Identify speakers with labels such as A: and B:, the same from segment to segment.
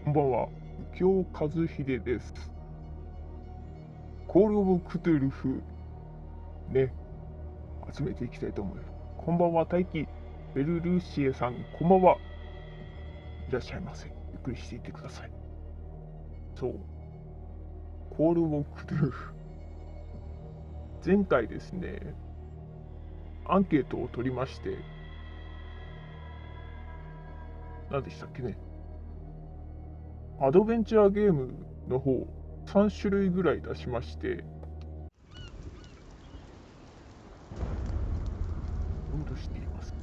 A: こんばんは、うきょう和秀です。コールオブクトゥルフね、集めていきたいと思います。こんばんは、大輝、ベルルーシエさん、こんばんは。いらっしゃいませ。ゆっくりしていってください。そう、コールオブクトゥルフ。前回ですね、アンケートを取りまして、何でしたっけね。アドベンチャーゲームの方、3種類ぐらい出しまして、ロードしています。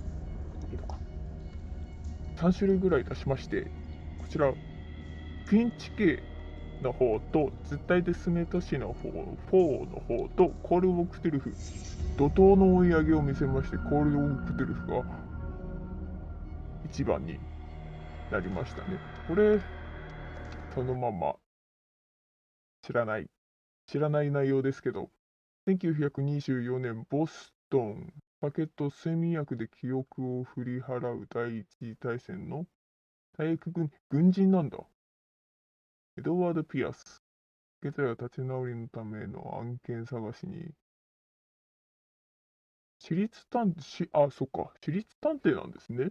A: いいのか。3種類ぐらい出しまして、こちら、ピンチ系の方と、絶対デスメ都市の方、4の方と、コール・オブ・クトゥルフ、怒涛の追い上げを見せまして、コール・オブ・クトゥルフが1番になりましたね。これ、そのまま知らない、知らない内容ですけど、1924年、ボストン、酒と睡眠薬で記憶を振り払う第一次大戦の退役軍人なんだ。エドワード・ピアス。現在は立ち直りのための案件探しに、私立探偵、そっか、私立探偵なんですね。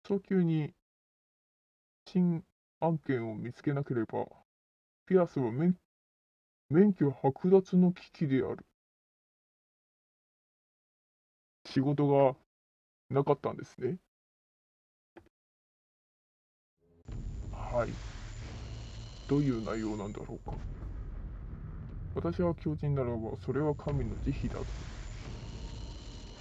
A: 早急に新案件を見つけなければ、ピアスは免許剥奪の危機である。仕事がなかったんですね。はい。どういう内容なんだろうか。私は狂人ならば、それは神の慈悲だと。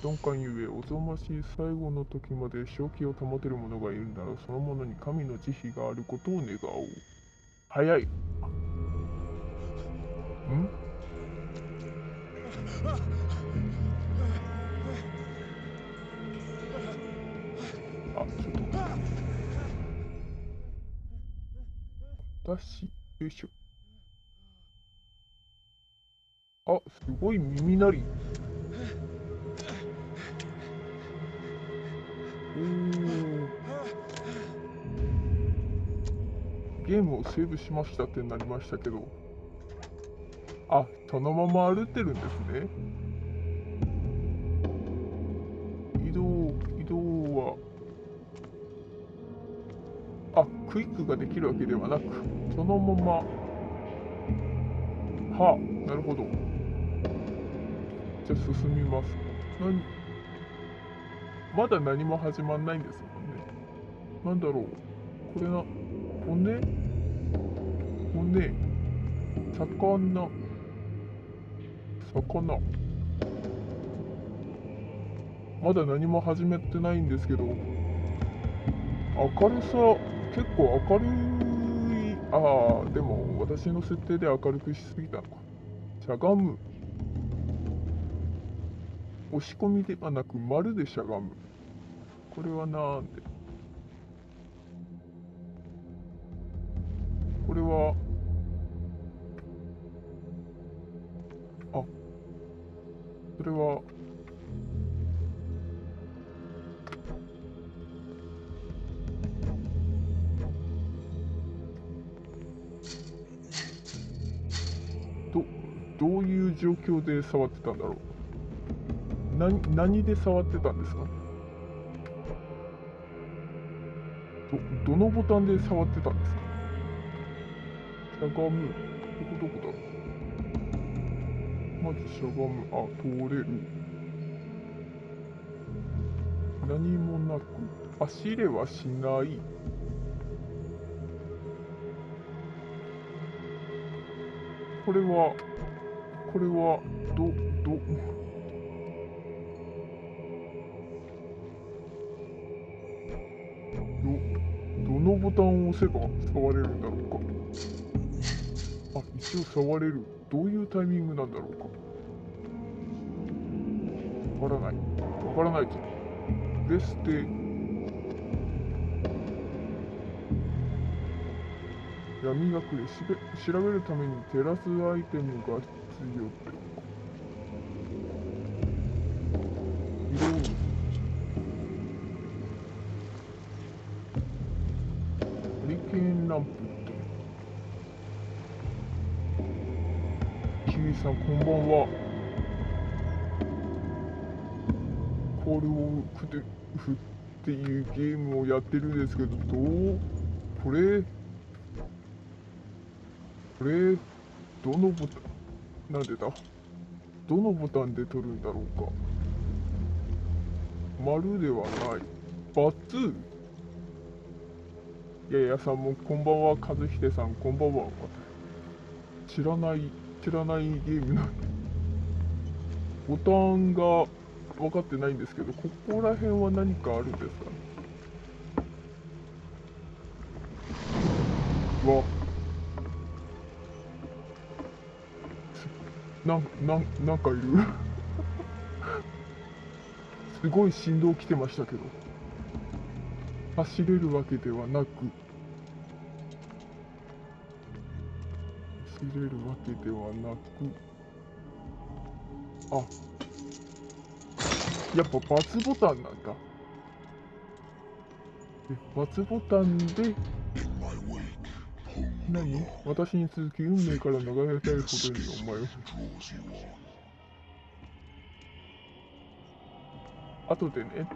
A: 鈍感ゆえ、おぞましい最後の時まで正気を保てる者がいるなら、その者に神の慈悲があることを願おう。早い。ちょっと待って。よいしょ。すごい耳鳴り。ゲームをセーブしましたってなりましたけど、そのまま歩ってるんですね。移動は、クイックができるわけではなく、そのまま、なるほど。じゃあ進みます。まだ何も始まんないんですもんね。なんだろう。これ骨、魚、魚。まだ何も始めてないんですけど、明るさ、結構明るい。でも私の設定で明るくしすぎたのか。しゃがむ。押し込みではなく丸でしゃがむ。これはなんで？これは、それは、どういう状況で触ってたんだろう。何で触ってたんですか？どのボタンで触ってたんですか？しゃがむ。ここどこだろう。まずしゃがむ。通れる。何もなく。走れはしない。これは、ど、ど、どのボタンを押せば触れるんだろうか。一応触れる。どういうタイミングなんだろうか。わからない。わからないぞ。プレステ、闇隠れ調べるために照らすアイテムが必要。色何分と。キウイさんこんばんは。コールオブクトゥルフっていうゲームをやってるんですけど、これどのボタン、なんでだ、どのボタンで取るんだろうか。丸ではない。×。ややさんもこんばんは。かずひでさんこんばんは。知らないゲームなんで、ボタンが分かってないんですけど、ここら辺は何かあるんですかね。わ、なんかいるすごい振動来てましたけど、走れるわけではなく、走れるわけではなく、あ、やっぱ×ボタンなんだ。×ボタンで、何、私に続き運命から逃れたいほどにお前を。後でね、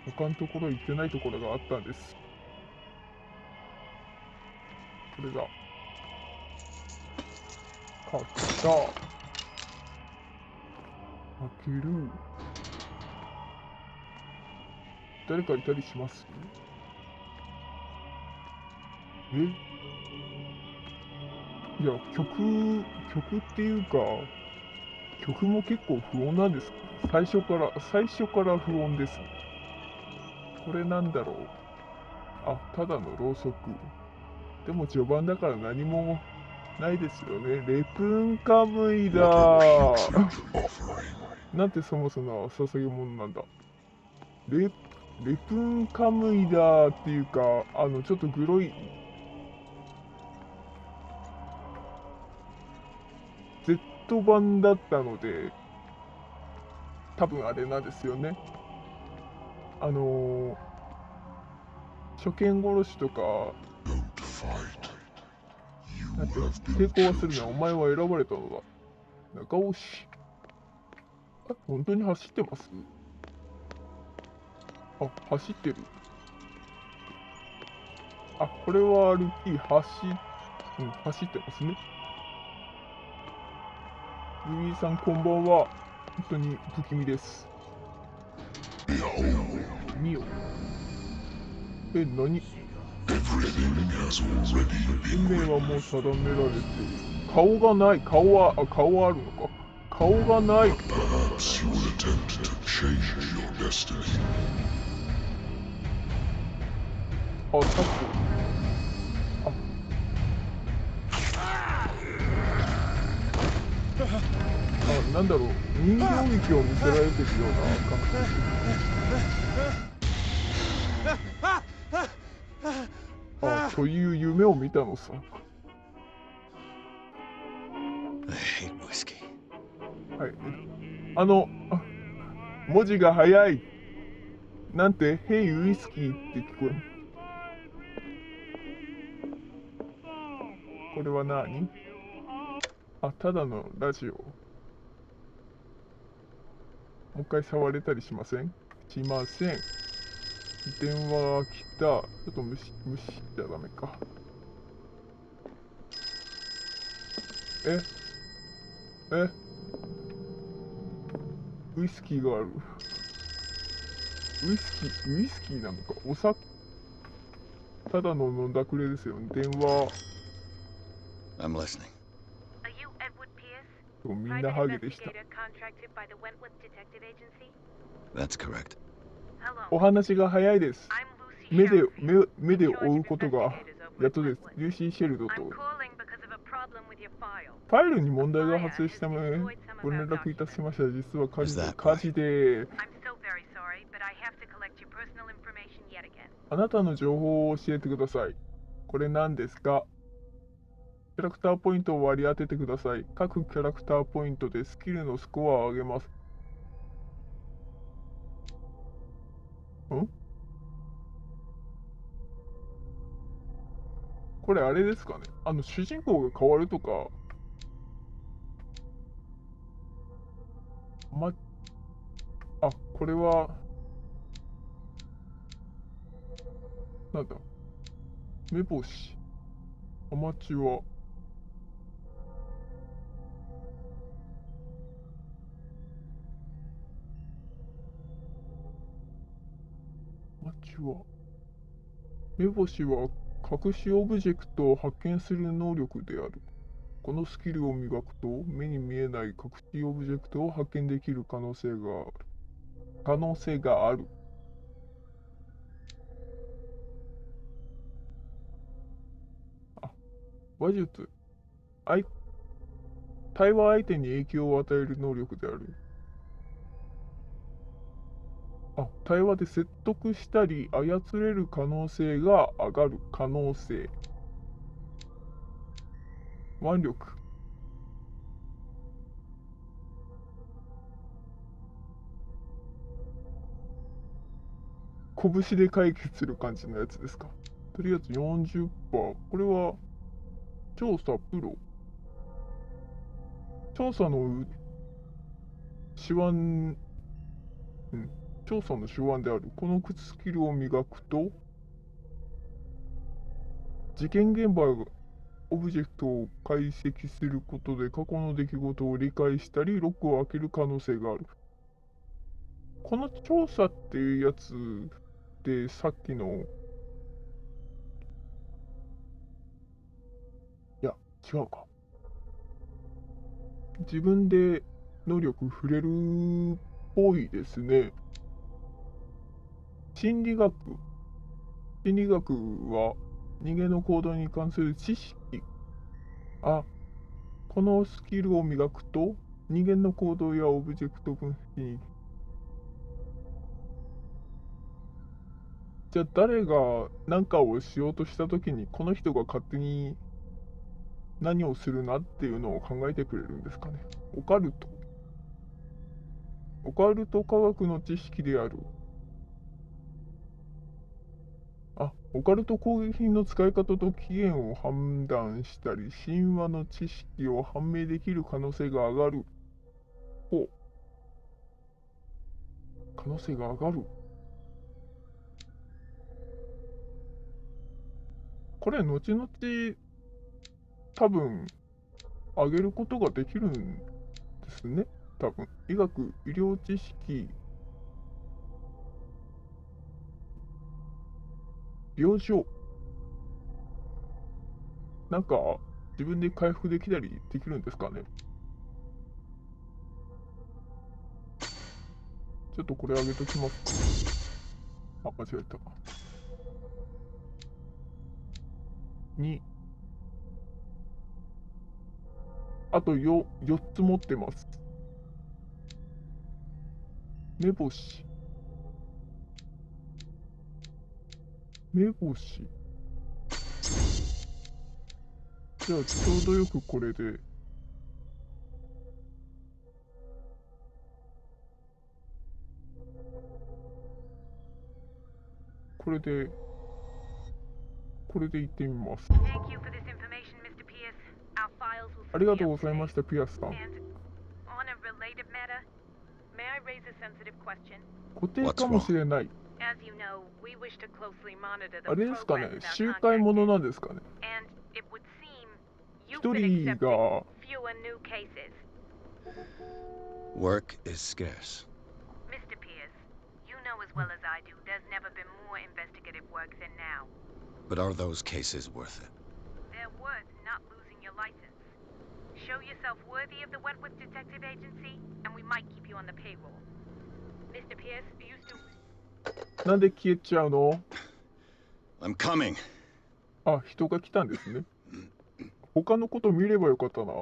A: 他のところ行ってないところがあったんです。それが、買った。開ける。誰かいたりします？いや、曲っていうか、曲も結構不穏なんです。最初から不穏です。これなんだろう。あ、ただのろうそく。でも序盤だから何もないですよね。レプンカムイだー。なんてそもそも捧げ物なんだ。レプンカムイだーっていうか、ちょっとグロい、Z 版だったので、多分あれなんですよね。初見殺しとか、なんて抵抗はするな、お前は選ばれたのだ。中押し。あ、本当に走ってます？あ、走ってる。あ、これは歩き、走ってますね。ルイさん、こんばんは。本当に不気味です。見よ。何？運命はもう定められている。顔がない。顔はあるのか。顔がない。あ、タップ。なんだろう。人形劇を見せられてるような感覚。という夢を見たのさ。はい。文字が早い。なんて、ヘイウイスキーって聞こえる。これは何？あ、ただのラジオ。もう一回触れたりしません？しません。電話が来た。ちょっと無視しちゃダメか。ウイスキーがある。ウイスキーなのか。お酒、ただの飲んだくれですよね。電話。
B: I'm listening.
A: みんなハゲでした。
B: That's correct.
A: お話が早いです。目で追うことがやっとです。リューシー・シェルドと。ファイルに問題が発生したため、ご連絡いたしました。実は火事で。あなたの情報を教えてください。これ何ですか？キャラクターポイントを割り当ててください。各キャラクターポイントでスキルのスコアを上げます。これあれですかね。主人公が変わるとか、これは、なんだ、目星、アマチュア、目星は隠しオブジェクトを発見する能力である。このスキルを磨くと、目に見えない隠しオブジェクトを発見できる可能性がある。話術。対話相手に影響を与える能力である。対話で説得したり操れる可能性が上がる可能性。腕力。拳で解決する感じのやつですか。とりあえず 40%。これは調査プロ。調査の手腕、調査の手腕である。このスキルを磨くと、事件現場オブジェクトを解析することで過去の出来事を理解したり、ロックを開ける可能性がある。この調査っていうやつで、さっきの、違うか。自分で能力触れるっぽいですね。心理学は人間の行動に関する知識。このスキルを磨くと、人間の行動やオブジェクト分析に。じゃあ誰が何かをしようとしたときに、この人が勝手に何をするなっていうのを考えてくれるんですかね。オカルト科学の知識である。オカルト工芸品の使い方と起源を判断したり、神話の知識を判明できる可能性が上がる。可能性が上がる。これ、後々、多分、上げることができるんですね。多分、医療知識、病状。なんか、自分で回復できたりできるんですかね。ちょっとこれ上げときますか。間違えた。2。あと4つ持ってます。目星。じゃあ、ちょうどよくこれで。これで行ってみます。ありがとうございました、ピアスさん。固定かもしれない。あれですかね、周回ものなんですかね。一人が。
B: Work is scarce.
C: Mr. Pierce, you know as well as I do, there's never been more investigative work than now.
B: But are those cases worth it?
C: They're worth not losing your license. Show yourself worthy of the Wentworth Detective Agency, and we might keep you on the payroll. Mr. Pierce, you still...
A: なんで消えちゃうの？
B: I'm coming.
A: 人が来たんですね。他のこと見ればよかったな。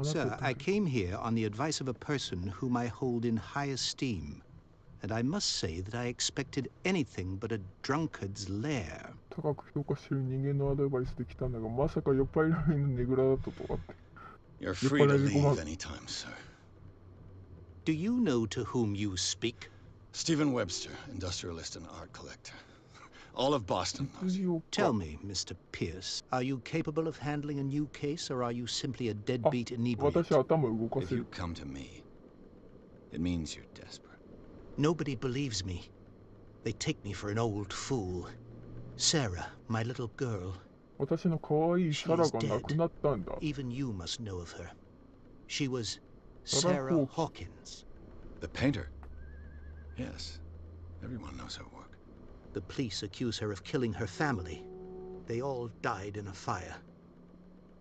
D: Sir, I came here on the advice of a person whom I hold in high esteem, and I must say that I expected anything but a drunkard's lair.
A: 高く評価している人間のアドバイスで来たんだが、まさか酔っ払いのねぐらだったとはって。
B: You're free to leave anytime, sir.
D: Do you know to whom you speak?
B: Stephen Webster, industrialist and art collector. All of Boston knows you.
D: Tell me, Mr. Pierce, are you capable of handling a new case, or are you simply a deadbeat inebriate?
A: 私は頭動か
B: If
A: せ
B: you
A: る。
B: come to me, it means you're desperate.
D: Nobody believes me. They take me for an old fool. Sarah, my little girl,
A: 私の可愛いサラが亡くなったんだ。
D: even you must know of her. She was
A: Sarah
D: Sarah Hawkins.
B: The painter? Yes. Everyone knows her work.
D: The police accuse her of killing her family. They all died in a fire.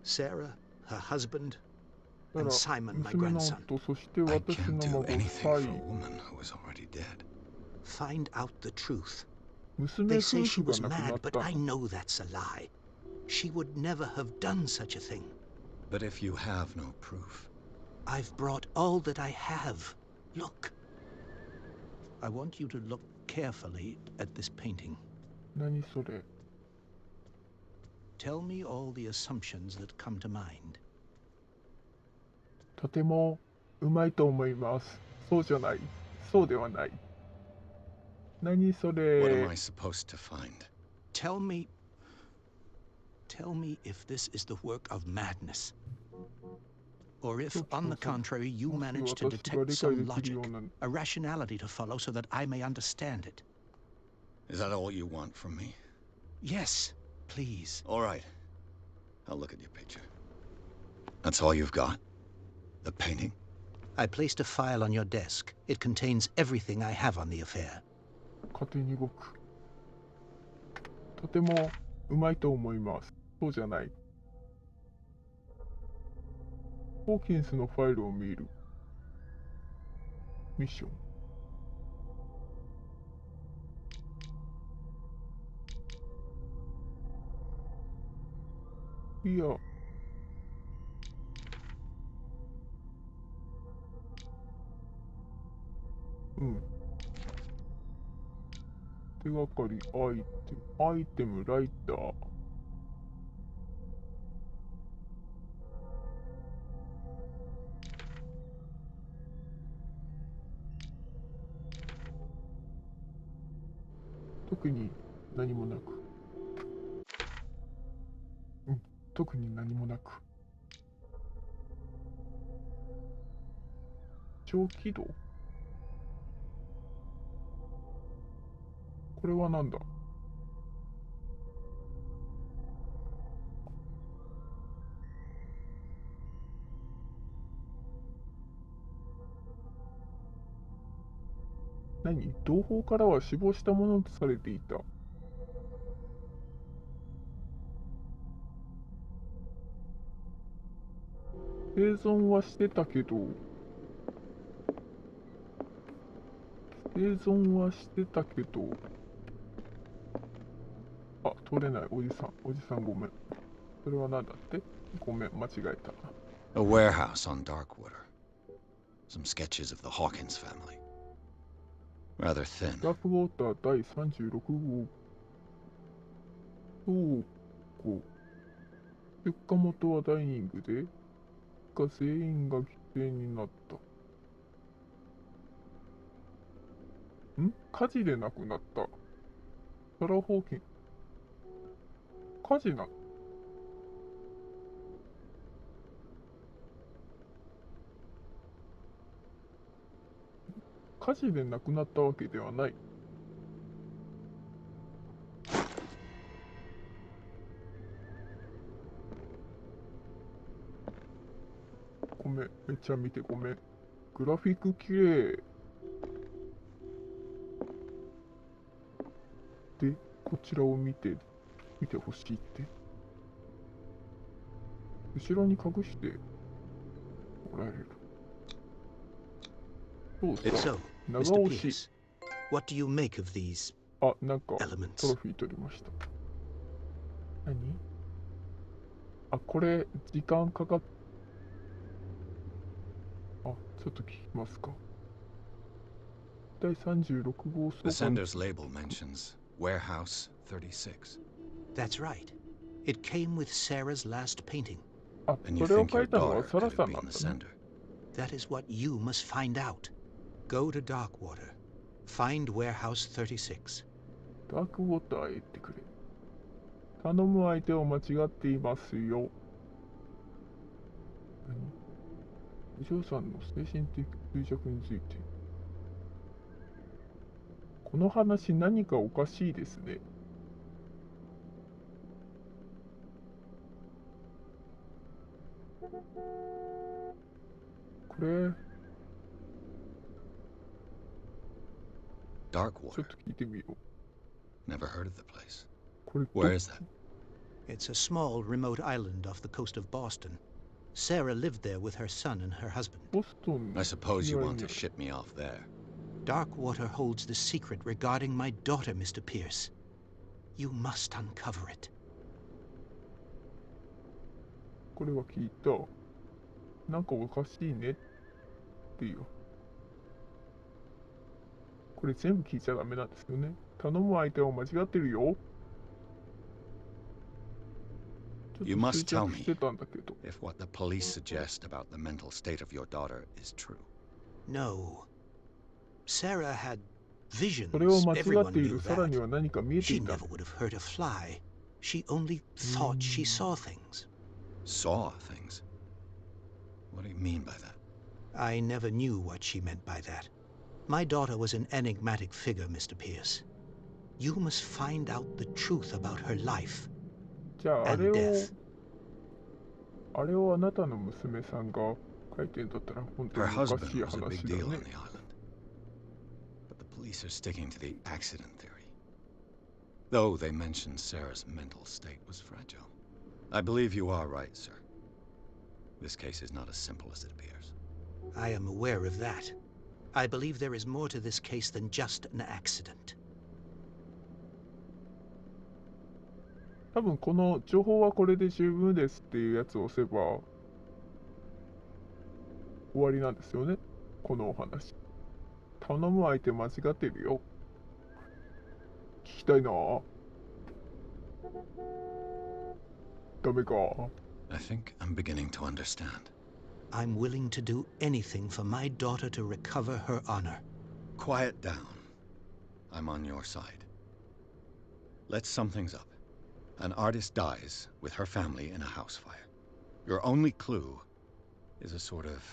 D: Sarah, her husband,
A: だか
D: and
A: ら
D: Simon, my
A: 娘の
D: grandson.
A: 夫、そして
B: I
A: 私
B: can't
A: の
B: do
A: 孫、
B: anything
A: サ
B: for
A: イ
B: a woman who is already dead.
D: Find out the truth.
A: 娘
D: They
A: 夫
D: say she
A: 婦が
D: was
A: 亡くな
D: mad,
A: っ
D: but
A: た
D: I
A: の。
D: know that's a lie. She would never have done such a thing.
B: But if you have no proof,
D: I've brought all that I have. Look. I want you to look carefully at this painting.
A: 何それ。
D: Tell me all the assumptions that come to mind.
A: とてもうまいと思います。そうじゃない。そうではない。何そ
B: what am
A: れ。
B: I supposed to find?
D: Tell me if this is the work of madness. Or if, on the contrary, you manage to detect some logic, a rationality to follow so that I may understand it.
B: Is that all you want from me?
D: Yes, please.
B: All right. I'll look at your picture. That's all you've got? The painting?
D: I placed a file on your desk. It contains everything I have on the affair.
A: 勝手に動く。とてもうまいと思います。そうじゃない。ホーキンスのファイルを見る。ミッション。いや。うん。手がかり、アイテム、ライター。特に何もなく。うん、特に何もなく。長起動？これは何だ？何？同胞からは死亡したものとされていた。生存はしてたけど、あ、取れない。おじさんごめん。それは何だって？ごめん、間違えた。
B: A warehouse on Darkwater. Some sketches of the Hawkins family. Rather thin.
A: ダークウォーター第36号。そうこう。出火元はダイニングで、全員が犠牲になった。火事で亡くなった。サラ・ホーキン。火事な。火事で亡くなったわけではない。ごめん、めっちゃ見てごめん。グラフィック綺麗。で、こちらを見てほしいって。後ろに隠してもらえる。そうさ、
D: So,
A: 長
D: Mr.
A: 押し。
D: Pierce, what do you make of these
A: あ、なんかト
D: elements?
A: ロフィー取りました。何？あ、これ時間かかっ、あ、ちょっと聞きますか。第36号
B: The
A: 相関。
B: sender's label mentions Warehouse 36.
D: That's right. It came with Sarah's last painting.
A: あ、
B: And
A: そ
B: you
A: れを
B: think
A: 書
B: your
A: いたの
B: daughter
A: はサラ
B: could
A: さ
B: have
A: んな
B: been
A: ん
B: the
A: だね。
B: sender?
D: That is what you must find out. Go to Darkwater. Find Warehouse 36.
A: ダークウォーターへ行ってくれ。頼む相手を間違っていますよ。何？お嬢さんの精神的衰弱について。この話何かおかしいですね。これ、ちょっ
B: Darkwater.
A: と聞いてみよう。
B: Never heard of the place.
A: これ
B: Where is that?
D: It's a small, remote island off the coast of Boston. Sarah lived there with her son and her husband.
A: ボストンの
B: I suppose you
A: 違い
B: want
A: に
B: to
A: ある
B: ship me off there.
D: Darkwater holds the secret regarding my daughter, Mr. Pierce. You must uncover it.
A: これは聞いた。なんかおかしいねっていう。これ全部聞いちゃダメなんですよね。頼む相手は間違ってるよ。ちょっ
B: You
A: と
B: must
A: 衰
B: tell
A: 弱
B: me
A: してたんだけど。
B: if what the police suggest about the mental state of your daughter is true.
D: No. Sarah had visions.
A: それを間違っ
D: Everyone
A: てい
D: knew
A: る。さらに
D: that.
A: は何か見えて
D: She
A: いた。
D: never would have hurt a fly. She only thought she saw things.
B: Saw things? What do you mean by that?
D: I never knew what she meant by that. My daughter was an enigmatic figure, Mr. Pierce. You must find out the truth about her life
A: じゃああ
D: and
A: れを
D: death.
A: あれをあなたの娘さんが書いてんだったら本当
B: Her
A: におか
B: husband
A: しい
B: was a
A: 話
B: big
A: だ
B: deal on
A: ね。
B: the island. But the police are sticking to the accident theory. Though they mentioned Sarah's mental state was fragile. I believe you are right, sir. This case is not as simple as it appears.
D: I am aware of that. I believe there is more to this case than just an accident.
A: 多分この情報はこれで十分ですっていうやつを押せば終わりなんですよね。このお話。頼む相手間違ってるよ。聞きたいな。ダメか。
B: I think I'm beginning to understand.
D: I'm willing to do anything for my daughter to recover her honor.
B: Quiet down. I'm on your side. Let's sum things up. An artist dies with her family in a house fire. Your only clue is a sort of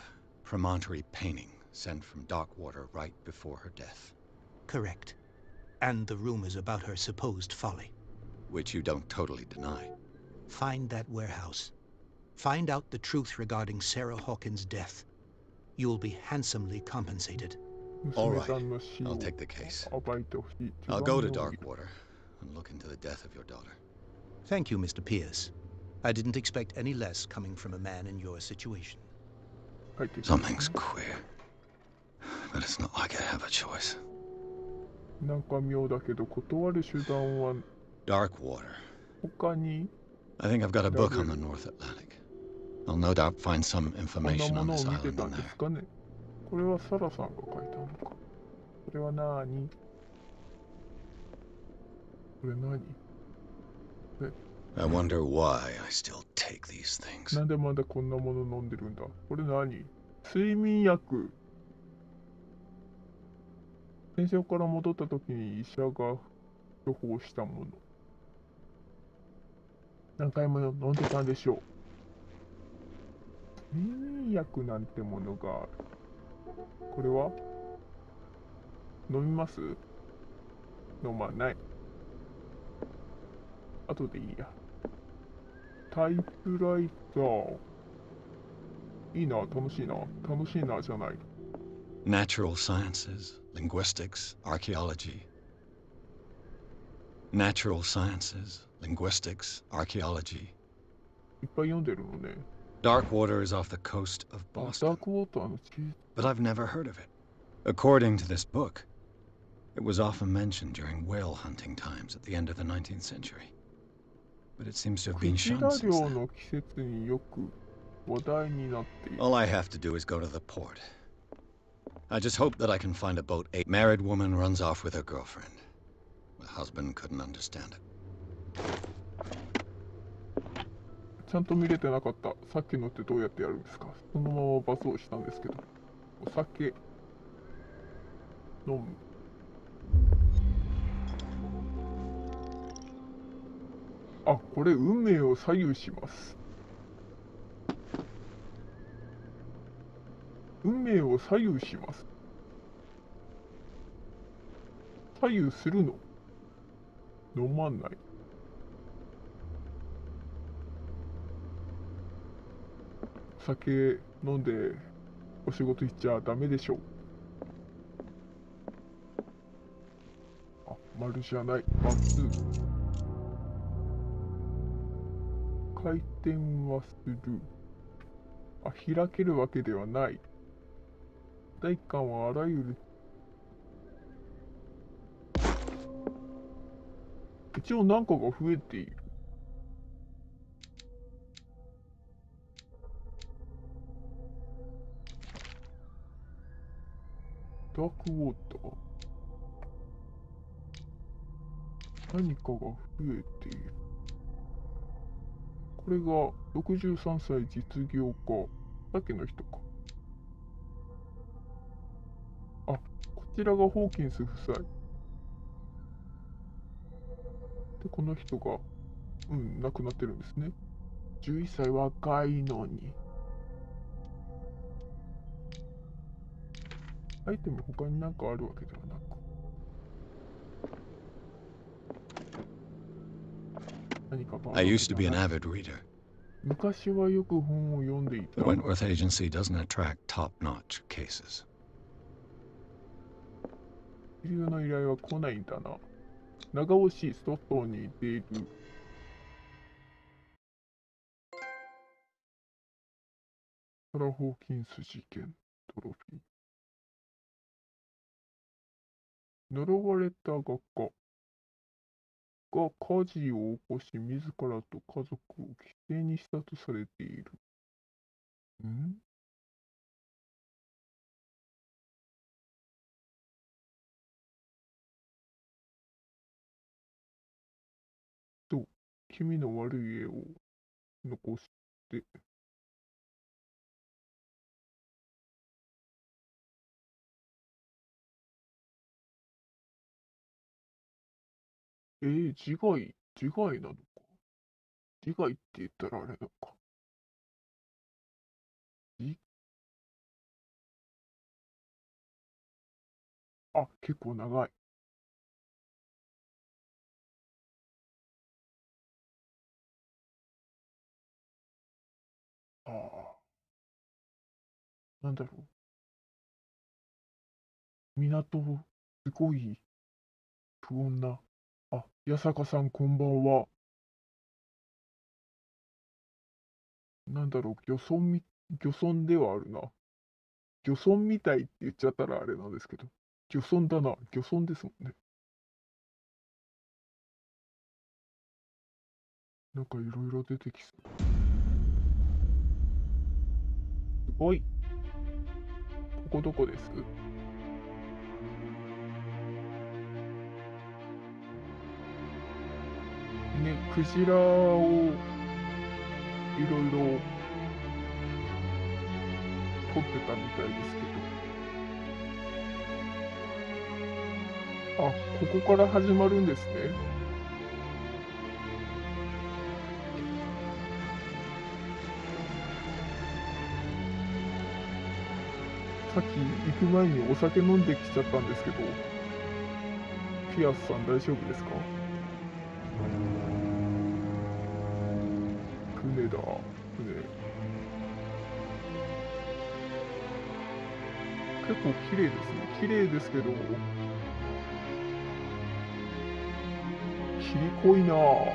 B: promontory painting sent from Darkwater right before her death.
D: Correct. And the rumors about her supposed folly.
B: Which you don't totally deny.
D: Find that warehouse. Find out the truth regarding Sarah Hawkins' death. You will be handsomely compensated.
A: 娘さんの死
B: I'll
A: を
B: take the case.
A: 暴いてほしい。
B: I'll go to Darkwater and look into the death of your daughter.
D: Thank you, Mr. Pierce. I didn't expect any less coming from a man in your situation.
A: 書いてる。
B: Something's queer. But it's not like I have a choice.
A: なんか妙だけど断る手段は
B: Darkwater.
A: 他に
B: I think I've got a book on the North Atlantic. I'll no doubt find some
A: こんな
B: information
A: も
B: on
A: のを
B: this
A: 見て
B: island
A: た
B: in
A: んで
B: there.
A: すかね。これはサラさんが書いたのか。これは何？これ何？
B: I wonder why I still take these things.
A: なんでまだこんなもの飲んでるんだ。これ何？睡眠薬。戦争から戻った時に医者が処方したもの。何回も飲んでたんでしょう。睡眠薬なんてものがある。これは飲みます？飲まない。後でいいや。タイプライター。いいな、楽しいな。楽しいな、じゃない。
B: Natural sciences, linguistics, archaeology. Natural sciences, linguistics, archaeology.
A: いっぱい読んでるのね。
B: Darkwater is off the coast of
A: あ、ダ
B: Boston,
A: ークウォーターの地図。
B: but I've never heard of it. According to this book, it was often mentioned during whale hunting times at the end of the 19th century. But it seems to have
A: ク
B: been
A: ジ
B: shunned
A: ラ
B: since
A: 漁
B: then.
A: の季節によく話題になっている。
B: All I have to do is go to the port. I just hope that I can find a boat. A married woman runs off with her girlfriend. The husband couldn't understand it.
A: ちゃんと見れてなかった。さっきのってどうやってやるんですか？そのままバスをしたんですけど。お酒。飲む。あ、これ運命を左右します。運命を左右します。左右するの？飲まない。お酒飲んでお仕事行っちゃダメでしょう。あ、丸じゃない。バツ。回転はする。あ、開けるわけではない。代官はあらゆる。一応何かが増えている。ダークウォーター。何かが増えている。これが63歳実業家。さっきの人か。あ、こちらがホーキンス夫妻。で、この人が、亡くなってるんですね。11歳若いのに。アイテム他になんかあるわけではなく。何か
B: I used to be an avid reader.
A: 昔はよく本を読んでい
B: The
A: た。
B: Wentworth Agency doesn't attract top-notch cases.
A: 一流の依頼は来ないんだな。長押し外に出る。サラ・ホーキンス事件トロフィー。呪われた画家が火事を起こし、自らと家族を犠牲にしたとされている。と、気味の悪い絵を残して、自害なのか。自害って言ったらあれなのか。あ、結構長い。ああ。なんだろう。港、すごい不穏な。あ、八坂さんこんばんは。なんだろう、漁村ではあるな。漁村みたいって言っちゃったらあれなんですけど。漁村だな。漁村ですもんね。なんかいろいろ出てきそう。すごい。ここどこです？ね、クジラをいろいろ撮ってたみたいですけど。あ、ここから始まるんですね。さっき行く前にお酒飲んできちゃったんですけど、ピアスさん大丈夫ですか？船だ、船。結構綺麗ですね。綺麗ですけど、霧濃いなぁ。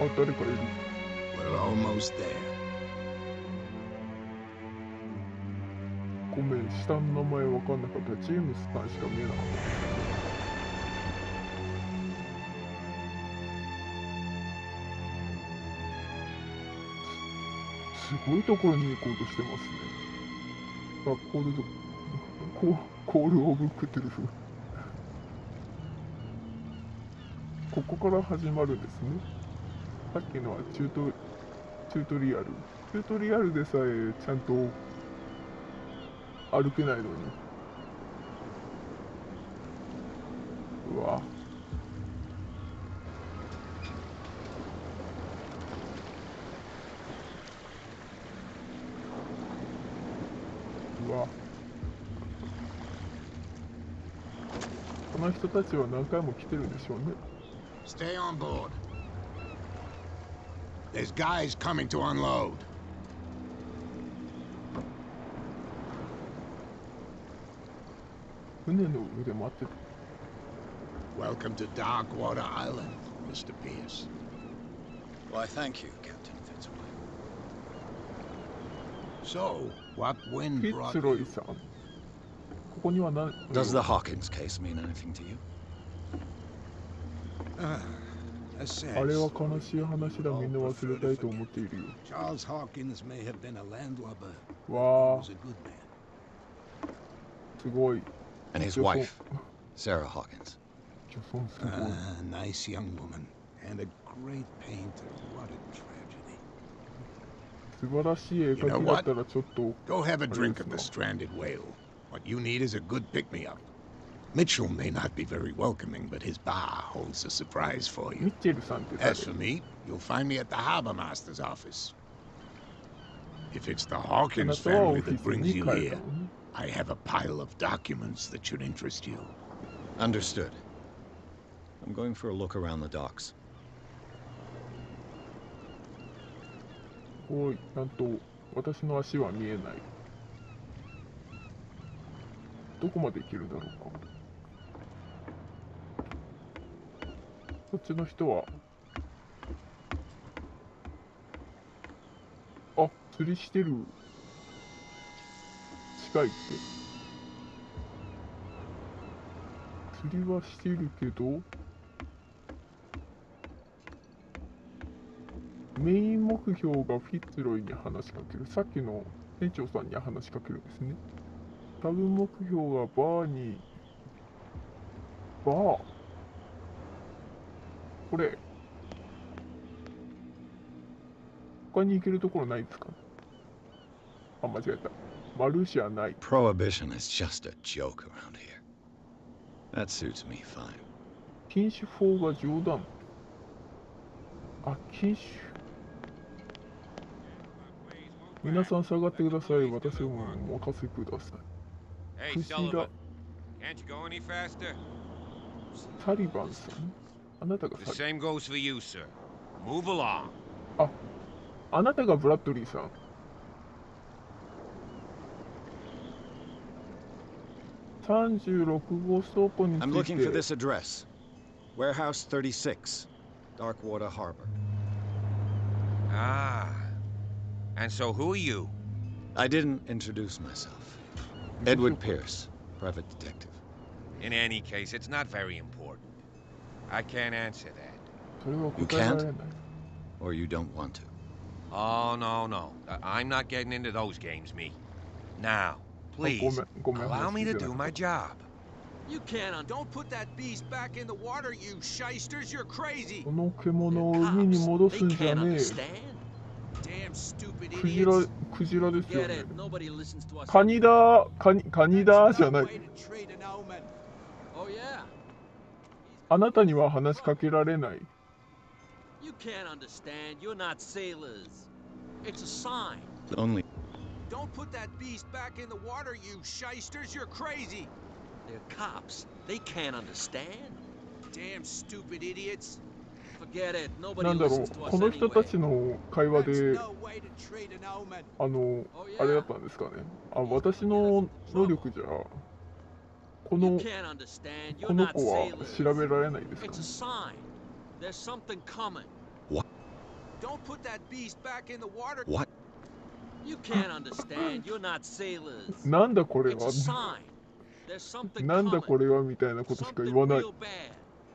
A: あ、誰かいる。
B: We're almost there.
A: ごめん、下の名前わかんなかった。ジェームスさんしか見えなかった。すごいところに行こうとしてますね。あ、コールオブクトゥルフ。ここから始まるんですね。さっきのはチュートリアル。チュートリアルでさえちゃんと歩けないのに。うわ。うわ。この人たちは何回も来てるんでしょうね。
E: Stay on board. There's guys coming to unload.
A: 船の上で待ってて。
E: Welcome to Darkwater Island, Mr. Pierce.
B: Why, thank you, Captain Fitzroy.
E: So, what
A: フ
E: wind
A: ィッ
E: brought
A: ツロイ
E: you?
A: さん。ここには何
B: Does the Hawkins case mean anything to you?
E: A sad
A: あれは
E: story.
A: 悲しい話だ。みんな忘れたいと思っているよ。
E: Charles Hawkins may have been a landlubber, but he
A: わあ
E: was a good man.
A: すごい。
B: And his
A: 女装
B: wife, Sarah Hawkins.
A: 女装すごい。
E: Nice young woman and a great painter. What a tragedy.
A: 素晴らしい絵描きだったらちょっと。
E: Go have a drink of the
A: あれですな
E: stranded whale. What you need is a good pick-me-up. Mitchell may not be very welcoming, but his bar holds a surprise for
A: ミ
E: you.
A: ッチェルさんって誰
E: As for me, you'll find me at the harbor master's office. If it's the Hawkins
A: あなたはオ
E: family
A: フィ
E: that
A: ス
E: brings
A: に
E: you
A: 帰った
E: here,
A: のね。
E: I have a pile of documents that should interest you.
B: Understood. I'm going for a look around the docks.
A: おい、なんと私の足は見えない。どこまで行けるだろうか。こっちの人は。あ、釣りしてる。近いって。釣りはしてるけど、メイン目標がフィッツロイに話しかける。さっきの店長さんに話しかけるんですね。サブ目標がバーに、バーこれ、他に行けるところないですか？あ、間違えた。マルシアない。
B: Prohibition is just a joke around here. That suits me fine.
A: 禁酒法が冗談。あ、禁酒。皆さん下がってください。私をお任せください。
F: Hey,
A: クジラ
F: Sullivan, can't you go any faster?
A: サリバンさん。あなたが
F: The
A: サリ
F: same goes for you, sir. Move along.
A: あなたがブラッドリーさん。36号ストープにつ
B: I'm
A: い
B: looking for
A: て。
B: this address. Warehouse 36, Darkwater Harbor.
F: Ah. And so who are you?
B: I didn't introduce myself. Edward Pierce, private detective.
F: In any case, it's not very important. I can't answer that.
A: それは答えられない。
B: Or you don't want to.
F: Oh, no, no. I'm not getting into those games, me. Now,
A: ご
F: please,
A: めん、ごめん。
F: allow me to
A: 話して
F: do
A: な
F: my
A: かっ
F: job.
G: You can't. Don't put that beast back in the water, you shysters. You're crazy.
A: たこの獣を海に戻すんじゃねえ。
G: Damn stupid
A: クジラ、
G: idiots.
A: クジラですよ
G: Get
A: ね。
G: it? Nobody listens to us.
A: カニだ、カニだじゃない。
G: Oh yeah.
A: あなたには話しかけられない。
G: You can't understand. You're not sailors. It's a sign.
B: Only
G: Don't put that beast back in the water, you shysters. You're crazy. They're cops. They can't understand. Damn stupid idiots. Forget it.
A: な
G: Nobody
A: んだろう、
G: listens to us
A: この人たち
G: anyway.
A: の会話
G: That's
A: で、
G: no way to treat an omen.
A: あれだったんですかね。あ、私の能力じゃ、こ
G: You
A: の
G: can't understand.
A: こ
G: You're
A: の
G: not
A: 子は
G: sailors.
A: 調べられないですか
G: It's
A: ね
G: a。sign. There's something coming.
B: What?
G: Don't put that beast back in the water.
B: what?
G: You can't understand. You're not sailors.
A: なんだこれ
G: It's a
A: は、
G: sign. There's something
A: なんだ
G: coming.
A: これはみたいなことしか
G: Something
A: 言わない。
G: real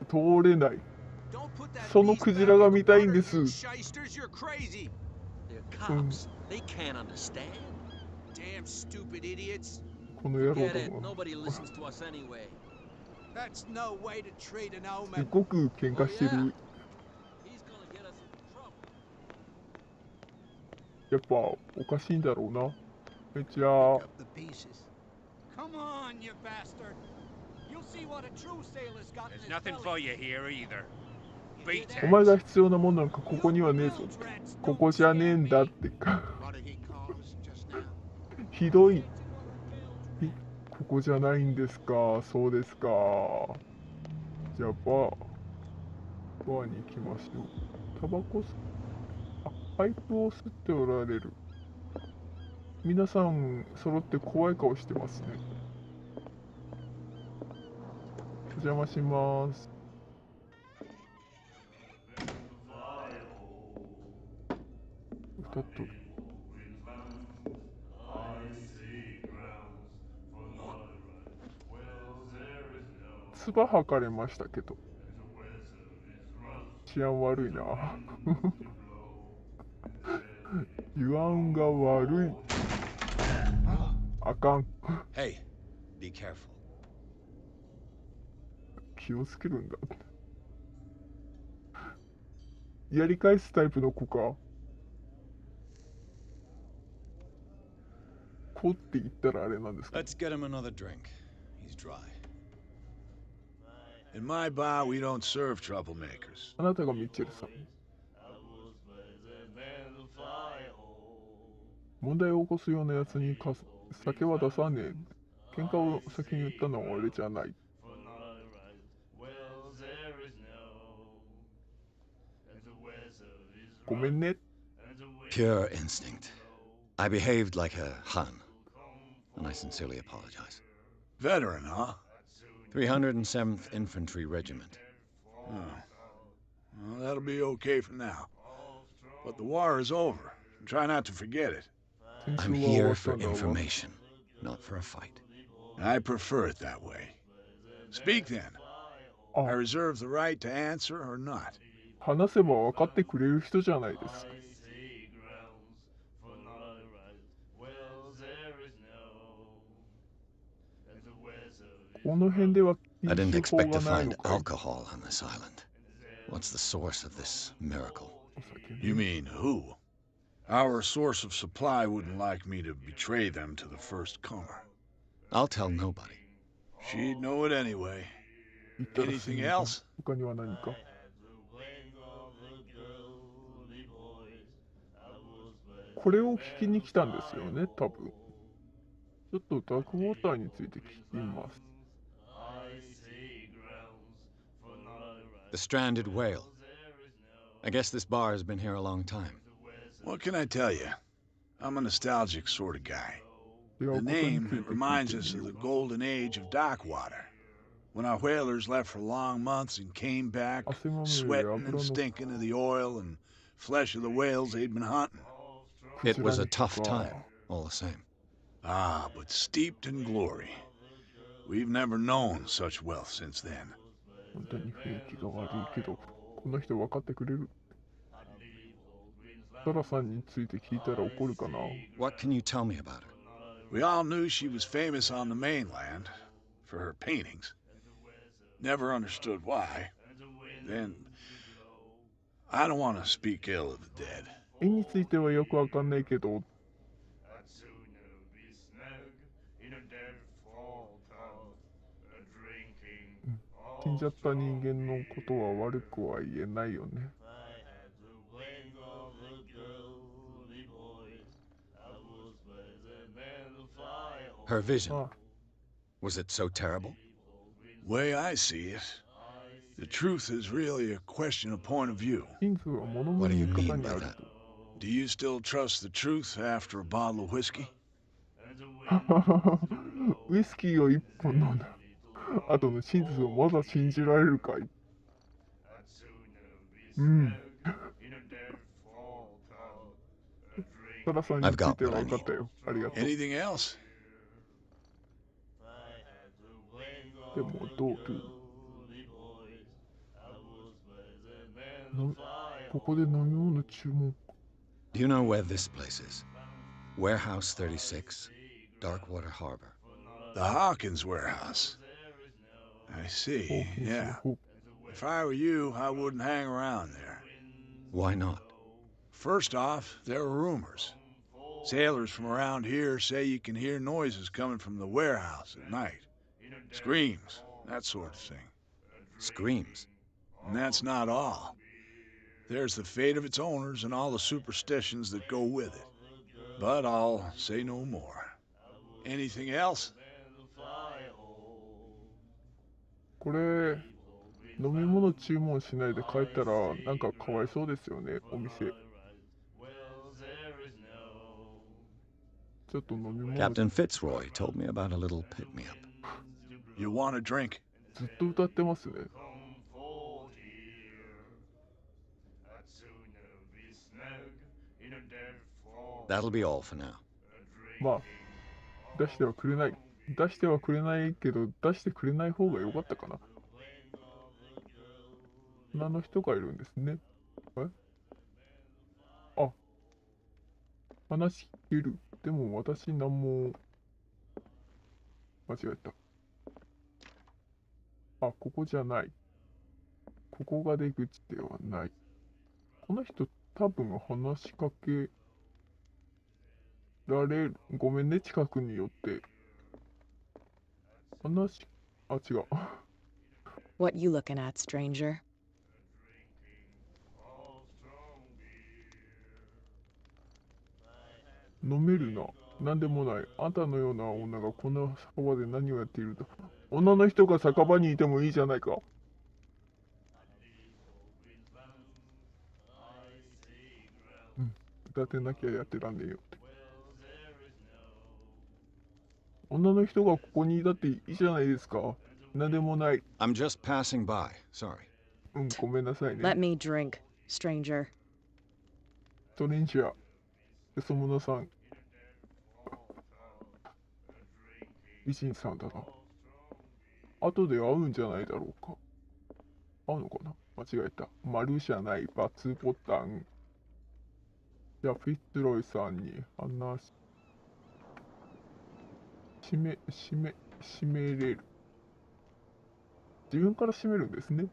G: bad.
A: 通れない。
G: Don't put that
A: その
G: beast
A: クジ
G: back
A: ラが
G: in the
A: 見たいん
G: water,
A: です。
G: you shysters. You're crazy. They're cops. They can't understand. Damn stupid idiots.
A: この野郎
G: Get it.
A: ども。
G: Nobody listens to us anyway. That's no way to treat an
A: す
G: omen.
A: ごく喧嘩してる。
G: He's gonna get us into trouble.
A: やっぱおかしいんだろうな。じゃあ
G: Up the pieces. Come on, you bastard. You'll see what a true sailor's got in
F: There's
G: his
F: nothing
G: belly.
F: for you here either. Beat
A: お
F: it.
A: 前が必要なものなんかここにはねえぞ。ここじゃねえんだってか。
G: What did he call us just now?
A: ひどい。ここじゃないんですか。そうですか。じゃあバーに行きましょう。タバコパイプを吸っておられる。皆さん揃って怖い顔してますね。お邪魔します。歌っとる。唾吐かれましたけど治安悪いな。ユアンが悪い。あかん。
B: Hey, be careful.
A: 気をつけるんだ。やり返すタイプの子か。子って言ったらあれなんですか。
B: Let's get him another drink. He's dry.
E: In my bar, we don't serve troublemakers.
A: あなたがミッチェルさん。問題を起こすようなやつに酒は出さねえ。喧嘩を先に言ったのは俺じゃない。ごめんね。
B: Pure instinct. I behaved like a Hun, and I sincerely apologize.
E: Veteran, huh?
B: 307th Infantry Regiment.
E: Oh. Well, that'll be okay for now. But the war is over. Try not to forget it.
B: I'm here for information, not for a fight.
E: I prefer it that way. Speak then. I reserve the right to answer or not.
A: 話せば分かってくれる人じゃないですか。この辺では
B: I didn't
A: 禁止法
B: expect
A: が
B: to
A: ないの
B: find
A: かい。
B: alcohol on this island. What's the source of this miracle?
E: You mean who? Our source of supply wouldn't like me to betray them to the first comer.
B: I'll tell nobody.
E: She'd know it anyway.
A: 言ったら死
E: Anything
A: ぬか
E: else?
A: 他には何か。これを聞きに来たんですよね、多分。ちょっとダークウォーターについて聞いてみます。
B: The stranded whale. I guess this bar has been here a long time.
E: What can I tell you? I'm a nostalgic sort of guy.
A: いや
E: The
A: 僕に
E: name
A: ついて聞いて
E: reminds
A: み
E: us of
A: よ
E: the
A: うか。
E: golden age of Darkwater, when our whalers left for long months and came back,
A: 汗まみれで
E: sweating
A: 油
E: and
A: の
E: stinking of the oil and flesh of the whales they'd been hunting.
B: It
A: クジ
B: was
A: ラ
B: a
A: 肉
B: tough
A: か。
B: time, all the same.
E: Ah, but steeped in glory. We've never known such wealth since then.
A: 本当に雰囲気が悪いけど、この人分かってくれる。サラさんについて聞いたら怒るかな。
B: What can you tell me about her?
E: We all knew she was famous on the mainland for her paintings. Never understood why. Then, I don't want to speak ill of the dead.
A: 絵についてはよくわかんないけど、死んじゃった人間のことは悪くは言えないよね。
B: Her vision.
A: あ
B: Was it so terrible?
E: Way I see it, the truth is really a question of point of view.
A: 真実は物の
B: What
A: 見
B: do you
A: 方
B: mean
A: に
B: by
A: ある
B: that?
A: と。
E: Do you still trust the truth after a bottle of whiskey?
A: ウイスキーを一本飲んだ後の真実をまだ信じられるかい。うん。サラさんについては分かったよ。ありがとう。
E: Anything else?
A: でもどうのここで飲み物注文。
B: Do you know where this place is? Warehouse 36, Darkwater Harbor.
E: The Hawkins warehouse. I see,
A: ホーキンスの
E: yeah.
A: ホー
E: If I were you, I wouldn't hang around there.
B: Why not?
E: First off, there are rumors. Sailors from around here say you can hear noises coming from the warehouse at night. Screams, that sort of thing.
B: Screams.
E: And that's not all. There's the fate of its owners and all the superstitions that go with it. But I'll say no more. Anything else?
A: これ、飲み物注文しないで帰ったらなんかかわいそうですよね、お店。ちょっと飲み物
B: Captain Fitzroy told me about a little pick-me-up.
E: You want a drink?
A: ずっと歌ってますね。
B: That'll be all for now.
A: まあ、出してはくれない。出してはくれないけど、出してくれない方が良かったかな。女の人がいるんですね。あ、話聞ける。でも私何も間違えた。あ、ここじゃない。ここが出口ではない。この人多分話しかけられる。ごめんね、近くによって。違う。
H: What you looking at, stranger?
A: 飲めるな。なんでもない。あんたのような女がこの酒場で何をやっていると。女の人が酒場にいてもいいじゃないか。うん。歌ってなきゃやってらんねえよって。女の人がここにいたっていいじゃないですか。なんでもない。
B: I'm just passing by. Sorry.
A: うん、ごめんなさいね。
H: Let me drink, stranger.
A: ストレンジャー。よそ者さん。美人さんだな。後で会うんじゃないだろうか。会うのかな。間違えた。丸じゃない。×ボタン。じゃあ、フィッツロイさんに話閉めれる。自分から閉めるんですね。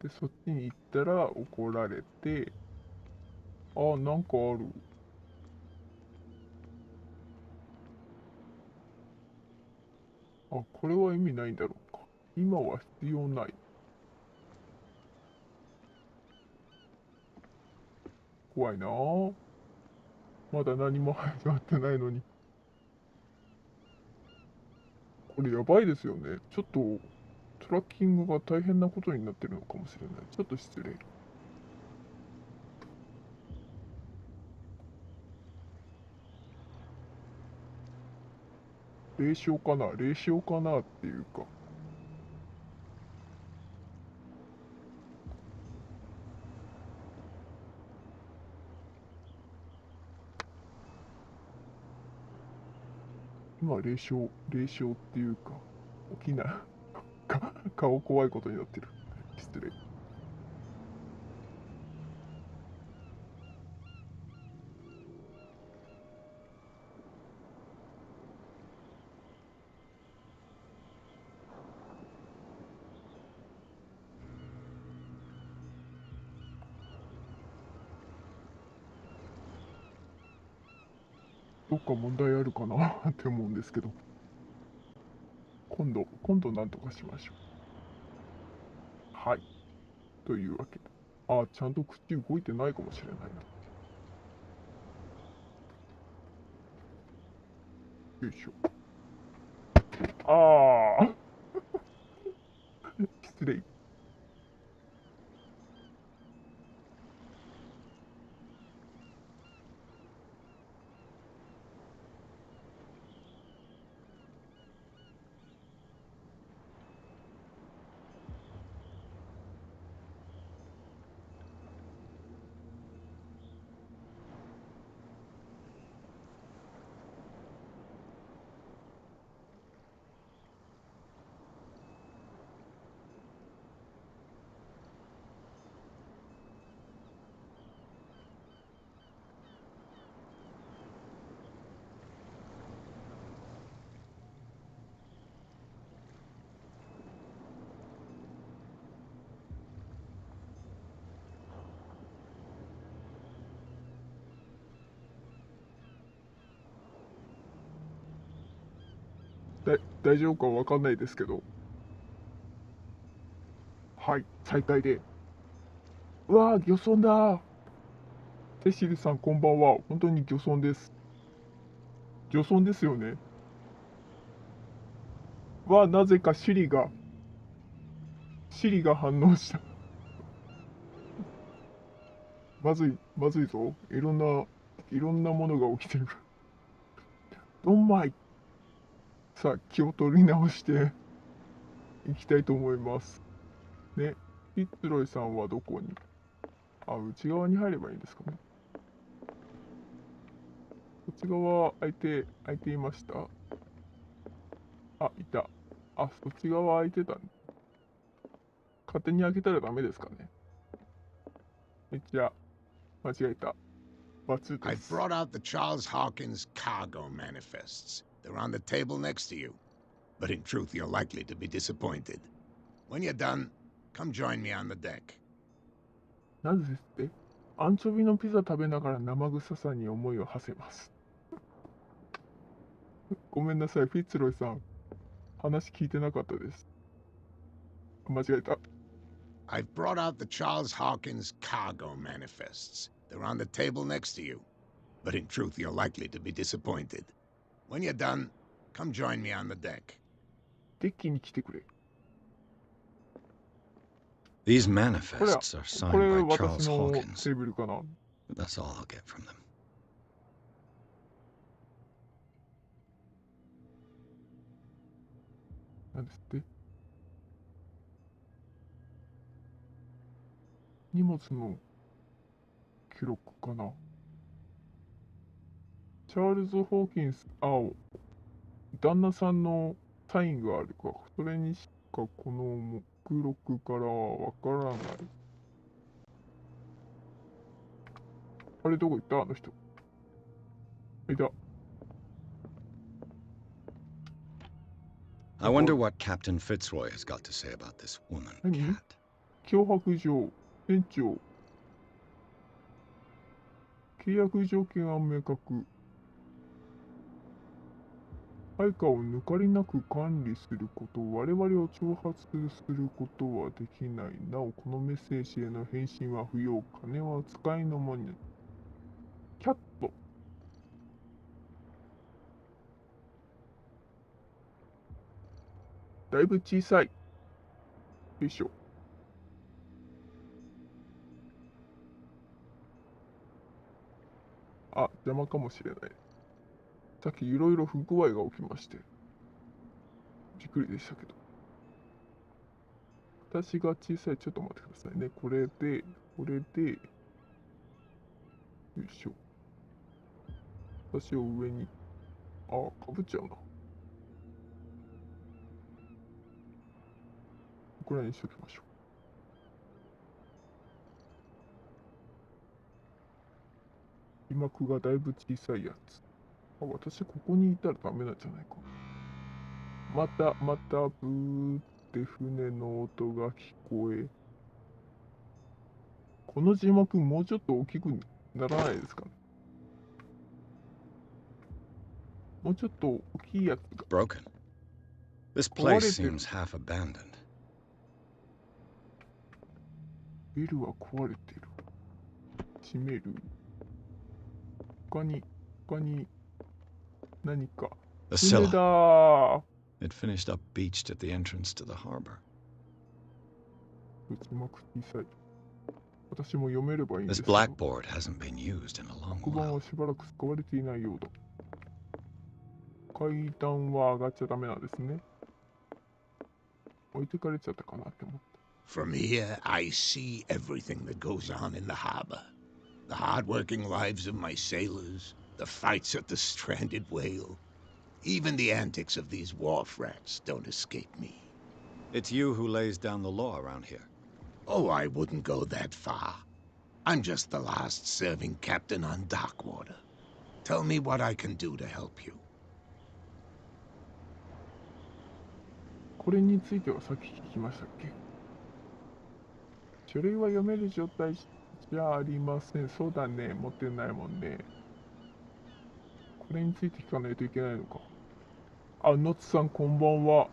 A: で、そっちに行ったら怒られて、あ、なんかある。あ、これは意味ないんだろうか。今は必要ない。怖いなぁ。まだ何も始まってないのに。これやばいですよね。ちょっとトラッキングが大変なことになってるのかもしれない。ちょっと失礼。霊障かなっていうか。今、霊障っていうか、起きない。顔怖いことになってる。失礼。どっか問題あるかなって思うんですけど。今度なんとかしましょう。はい。というわけで。あ、ちゃんと口動いてないかもしれないな。よいしょ。ああ失礼。大丈夫かわかんないですけど。はい、再開で。うわー、漁村だー。セシルさん、こんばんは。本当に漁村です。漁村ですよね。なぜかシリが反応した。まずいぞ。いろんなものが起きてる。ドンマイ。さあ、気を取り直していきたいと思います。ね。フィッツロイさんはどこに？内側に入ればいいんですかね。こっち側開いていました？いた。そっち側開いてたね。勝手に開けたらダメですかね。めっちゃ間違えた。バツで
B: I've
A: す。
B: brought out the Charles Hawkins cargo manifests. They're on the table next to you. But in truth, you're likely to be disappointed. When you're done, come join me on the deck.
A: なぜですって？アンチョビのピザ食べながら生臭さに思いを馳せます。ごめんなさい、フィッツロイさん。話聞いてなかったです。間違えた。
B: I've brought out the Charles Hawkins cargo manifests. They're on the table next to you. But in truth, you're likely to be disappointed. When you're done, come join me on the deck.
A: デッキに来てくれ。
B: These
A: これ
B: manifests are
A: これ
B: signed by
A: 私
B: Charles
A: の
B: Hawkins.
A: テーブルかな。
B: That's all I'll get from them.
A: なんですって？荷物の記録かな。チャールズ・ホーキンス、旦那さんのサインがあるか。それにしかこの目録からはわからない。あれ、どこ行った？あの人。いた。
B: I wonder what Captain Fitzroy has got to say about this woman cat.
A: 脅迫状、店長。契約条件は明確。配下を抜かりなく管理すること、我々を挑発することはできない。なお、このメッセージへの返信は不要。金は使いの間に。キャット。だいぶ小さい。よいしょ。邪魔かもしれない。さっきいろいろ不具合が起きまして。びっくりでしたけど。私が小さい。ちょっと待ってくださいね。これで、よいしょ。私を上に。かぶっちゃうな。これにしときましょう。字幕がだいぶ小さいやつ。私ここにいたらダメなんじゃないか。またブーって船の音が聞こえ。この字幕もうちょっと大きくならないですかね。もうちょっと大きいやつが。
B: Broken. This place seems half abandoned.
A: ビルは壊れてる。閉める。他に何か。
B: The
A: 船
B: Scylla.
A: だー。
B: It finished up beached at the entrance to the harbor.
A: 字幕小さい。私も読めればいいんです
B: This
A: けど。
B: blackboard hasn't been used in a long
A: 黒板
B: while.
A: はしばらく使われていないようだ。階段は上がっちゃダメなんですね。置いてかれちゃったかなって思って。
I: From here, I see everything that goes on in the harbor. The hard-working lives of my sailors, the fights at the stranded whale. Even the antics of these wharf rats don't escape me.
B: It's you who lays down the law around here.
I: Oh, I wouldn't go that far. I'm just the last serving captain on Darkwater. Tell me what I can do to help you.
A: これについてはさっき聞きましたっけ？書類は読める状態じゃありません。そうだね。持ってないもんね。これについて聞かないといけないのか。あ、ノッツさんこんばんは。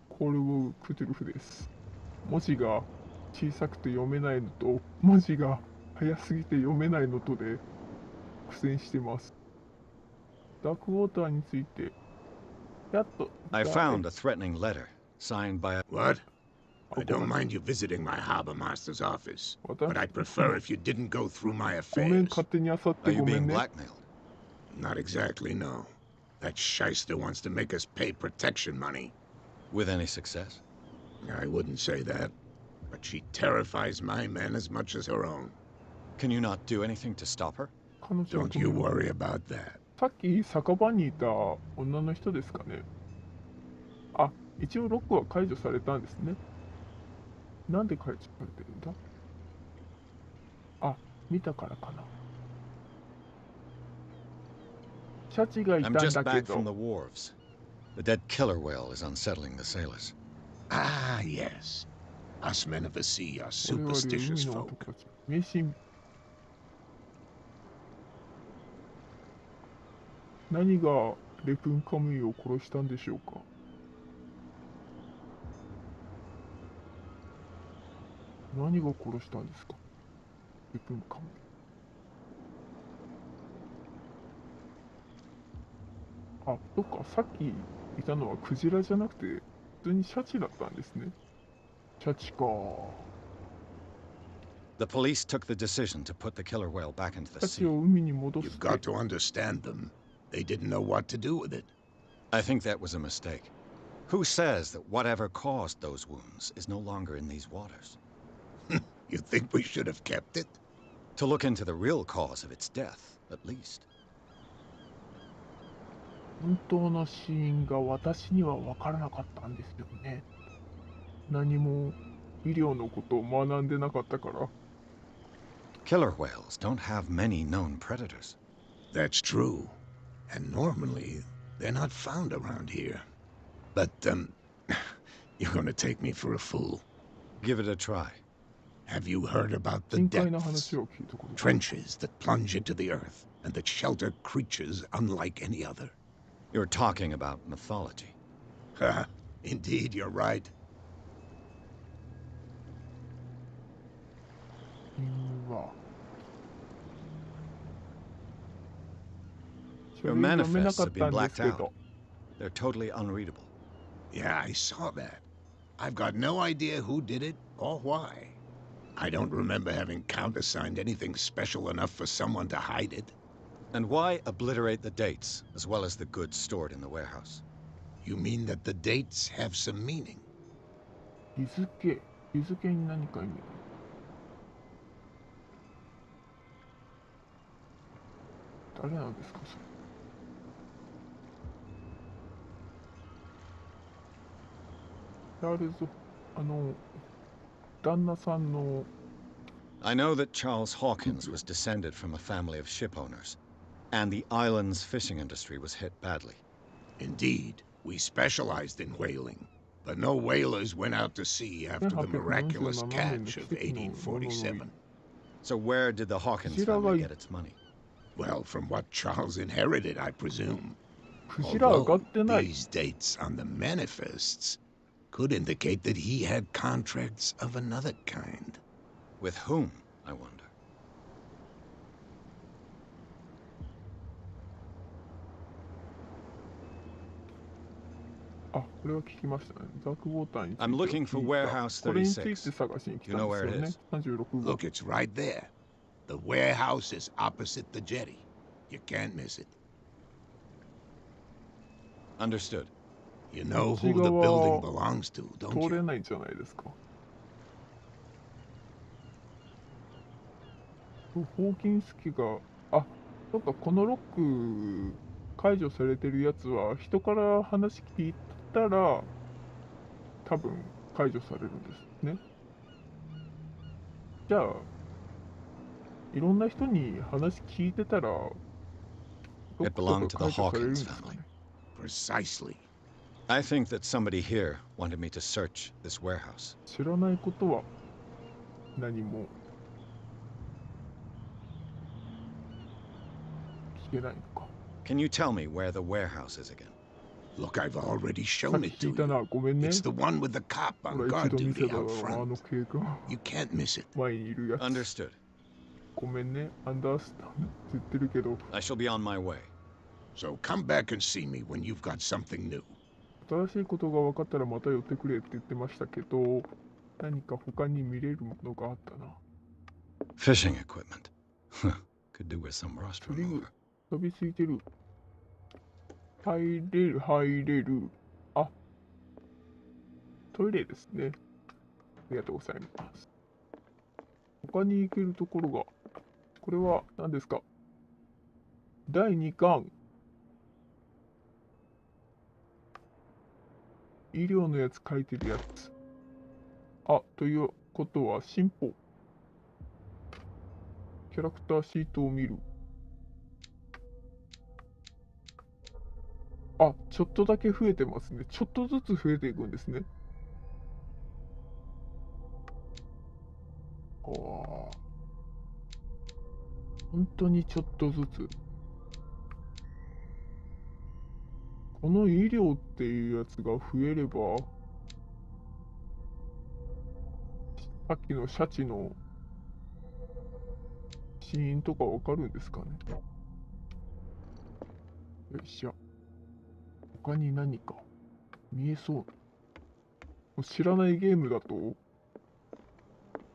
A: コールオブクトゥルフです。文字が小さくて読めないのと、文字が早すぎて読めないのとで苦戦してます。ダークウォーターについて、やっと。
B: I found a threatening letter signed by a...
I: What? I don't mind you visiting my harbor master's office, but I'd prefer if you didn't go through my
A: ごめん、
I: affairs.
A: 勝手に漁って
B: Are you
A: ごめん
B: being
A: ね。
B: blackmailed?
I: Not exactly, no. That shyster wants to make us pay protection money.
B: With any success?
I: I wouldn't say that, but she terrifies my men as much as her own.
B: Can you not do anything to stop her?
A: 彼女は
I: Don't you worry about that.
A: さっき酒場にいた女の人ですかね。あ、一応ロックは解除されたんですね。なんで解除されてるんだ。あ、見たからかな。シャチがいたん
B: I'm just
A: だけ
B: back from
A: ど。
B: the wharves. The dead killer whale is unsettling the sailors.
I: Ah, yes. Us men of the sea are
A: これは
I: superstitious
A: 海の
I: folk.
A: 男たち。迷信。何がレプンカムイを殺したんでしょうか。何が殺したんですか、レプンカムイ。あ、そっか、さっきいたのはクジラじゃなくて普通にシャチだったんですね。シャチか。
B: The police took the decision to put the killer whale back into
A: シ
B: the
A: ャチ
B: sea.
A: を海に戻す
I: You've
A: って。
I: got to understand them. They didn't know what to do with it.
B: I think that was a mistake. Who says that whatever caused those wounds is no longer in these waters?
I: You think we should have kept it?
B: To look into the real cause of its death, at least.
A: 本当の死因が私には分からなかったんですよね。何も医療のことを学んでなかったから。
B: Killer whales don't have many known predators.
I: That's true. And normally, they're not found around here. But, you're gonna take me for a fool.
B: Give it a try.
I: Have you heard about the
A: 深海の
I: depths?
A: 話を聞いたことが。
I: Trenches that plunge into the earth and that shelter creatures unlike any other.
B: You're talking about mythology.
I: Ha! Indeed, you're right.
A: 因は
B: Your
A: それ読めな
B: manifests
A: かっ
B: have
A: た
B: been
A: んです
B: blacked
A: け
B: out.
A: ど。
B: They're totally unreadable.
I: Yeah, I saw that. I've got no idea who did it or why. I don't remember having countersigned anything special enough for someone to hide it.
B: And why obliterate the dates as well as the goods stored in the warehouse?
I: You mean that the dates have some meaning?
A: 日付。日付に何か意味が。誰なんですか、それ。あれぞ、旦那さんの。
B: I know that Charles Hawkins was descended from a family of ship owners, and the island's fishing industry was hit badly.
I: Indeed, we specialized in whaling, but no whalers went out to sea after the miraculous catch of 1847.
B: So where did the Hawkins family get its money?
I: Well, from what Charles inherited, I presume.
A: クジラ上がってない。
I: These dates on the manifests could indicate that he had contracts of another kind.
B: With whom, I wonder?
A: あ、これは聞きましたね。ダークウォーターについて
B: I'm looking for
A: 聞いた
B: warehouse
A: これについて
B: 36.
A: 探しに来
B: You
A: た
B: know
A: ん
B: where
A: です
B: it
A: よね
B: is?。
A: 36号。
I: Look, it's right there. The warehouse is opposite the jetty. You can't miss it.
B: Understood.
I: You know who the building belongs to,
A: 通
I: don't
A: れ
I: you?
A: ないんじゃないですか。ホーキンス家が、あ、そっか、このロック解除されてるやつは人から話聞いたら多分解除されるんですね。じゃあいろんな人に話聞いてたらロック
B: It
A: と
B: belonged
A: か
B: to the
A: 解除されるん
B: Hawkins
A: ですか
B: family.
A: ね。
I: Precisely.
B: I think that somebody here wanted me to search this warehouse.
A: 知らないことは何も聞けないのか。
B: Can you tell me where the warehouse is again?
I: Look, I've already
A: さっ
I: shown
A: き
I: it
A: 聞
I: to
A: いた
I: you.
A: な。ごめんね。
I: It's the one with the cop
A: ほ
I: on
A: ら、一
I: guard
A: 度見せ
I: duty
A: ただ
I: out
A: ろ、あの
I: front.
A: 警官。
I: You can't miss it.
A: 前にいるやつ。
B: Understood.
A: ごめんね。アンダースタンドって言ってるけど。
B: I shall be on my way.
I: So come back and see me when you've got something new.
A: 新しいことが分かったらまた寄ってくれって言ってましたけど、何か他に見れるものがあったな。
B: Fishing equipment. Could do with some rust
A: 釣り具
B: remover.
A: 飛びついてる。入れる、入れる。あ、トイレですね。ありがとうございます。他に行けるところが、これは何ですか？第2巻。医療のやつ書いてるやつ。あ、ということは進歩。キャラクターシートを見る。あ、ちょっとだけ増えてますね。ちょっとずつ増えていくんですね。ああ。本当にちょっとずつ。この医療っていうやつが増えれば、さっきのシャチの死因とかわかるんですかね。よいしょ。他に何か見えそう。もう知らないゲームだと、も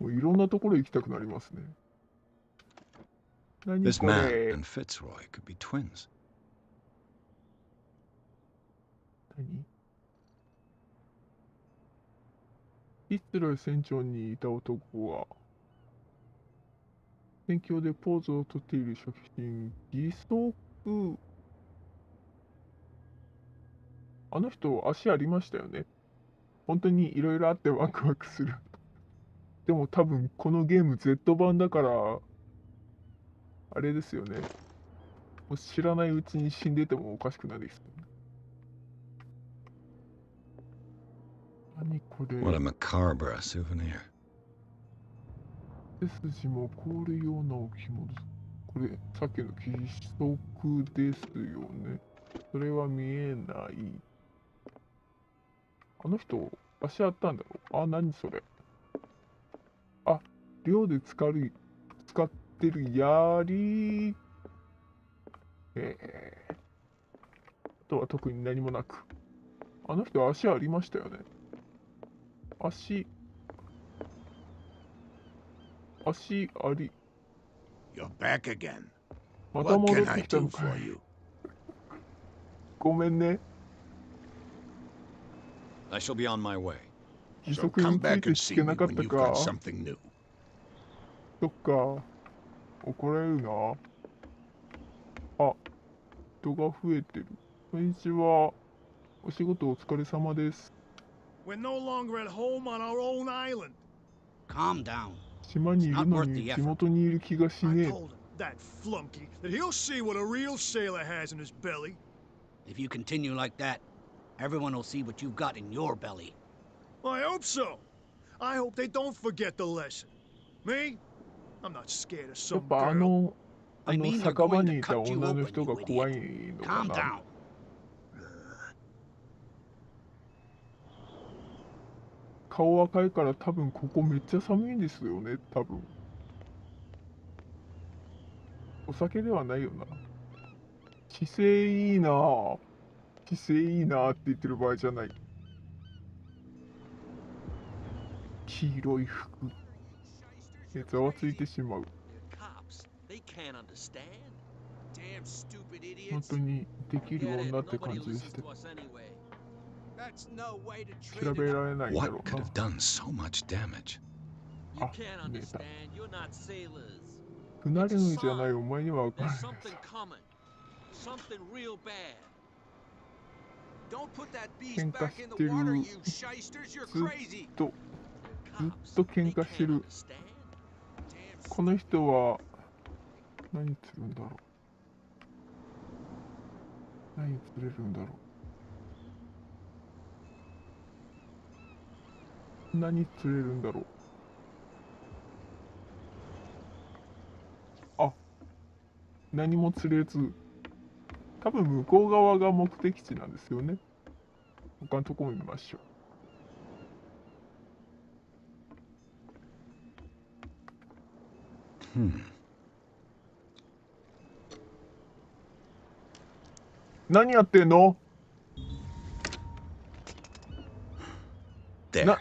A: ういろんなところ行きたくなりますね。何
B: This
A: こ
B: man
A: れ。
B: and Fitzroy could be twins.
A: 何？フィッツロイ船長にいた男は、戦況でポーズをとっている写真、義足。あの人、足ありましたよね。本当にいろいろあってワクワクする。でも多分このゲーム Z 版だから、あれですよね。もう知らないうちに死んでてもおかしくないですよね。何これ。
B: What a macabre souvenir.
A: 背筋も凍るような置物。これ、さっきの義足ですよね。それは見えない。あの人、足あったんだろう。あ、何それ。あ、漁で使ってる槍。あとは特に何もなく。あの人、足ありましたよね。足あり。
I: You're back again.
A: また
I: What
A: 戻
I: can
A: って
I: I
A: きた
I: do
A: のか
I: for
A: い。
I: you?
A: ごめんね。
B: I shall be on my way.
A: 義
I: So
A: 足に
I: come
A: つい
I: back
A: て
I: and
A: 聞
I: see
A: け
I: me
A: なかっ
I: when
A: た
I: you've
A: か。
I: got something new.
A: そっか。怒られるな。あ、人が増えてる。こんにちは。お仕事お疲れ様です。
J: We're no longer at home on our own island.
G: Calm down.
A: 島にいるのに地元にいる気がし
J: I
A: ねえ。
J: told him, that flunky, that he'll see what a real sailor has in his belly.
G: If you continue like that, everyone will see what you've got in your belly.
J: I hope so. I hope they don't forget the lesson. Me? I'm not scared of
A: や
J: some
A: っぱ
J: girl.
G: I mean, they're
A: 酒場
G: going
A: に
G: to
A: いた
G: cut you
A: 女の
G: open,
A: 人
G: you
A: が怖い
G: idiot.
A: のか
G: Calm
A: な。
G: down.
A: 顔赤いから多分ここめっちゃ寒いんですよね、多分。お酒ではないよな。姿勢いいなぁ。姿勢いいなぁって言ってる場合じゃない。黄色い服。ざわついてしまう。
G: Cops, they can't understand.
J: Damn stupid
A: 本
J: idiots.
A: 当にできる
G: Get it.
A: 女って感
G: Nobody
A: じ
G: will
A: でし
G: listen
A: て。
G: to us anyway.
J: That's no way to
A: 調
J: treat
A: べ
J: it.
A: られないんだろ
B: What
A: う
B: could
A: な。
B: have done so much damage?
G: You
A: Ah,
G: can't
A: neta.
G: understand. You're not sailors.
A: 不慣れのじゃないお前には分から
G: There's
A: ない。
G: something coming. Something real bad.
J: Don't put that beast
A: 喧嘩
J: back
A: し
J: in
A: て
J: the
A: る。
J: water, you shysters. You're
A: ずっ
J: crazy.
A: と、
G: They're
A: ずっと
G: cops.
A: 喧
G: They
A: 嘩して
G: can't
A: る。
G: understand.
J: Damn
A: この人は、何釣るんだろう。何釣れるんだろう。何釣れるんだろう。あ、何も釣れず、多分向こう側が目的地なんですよね。他のとこも見ましょう。何やってんの？
B: There.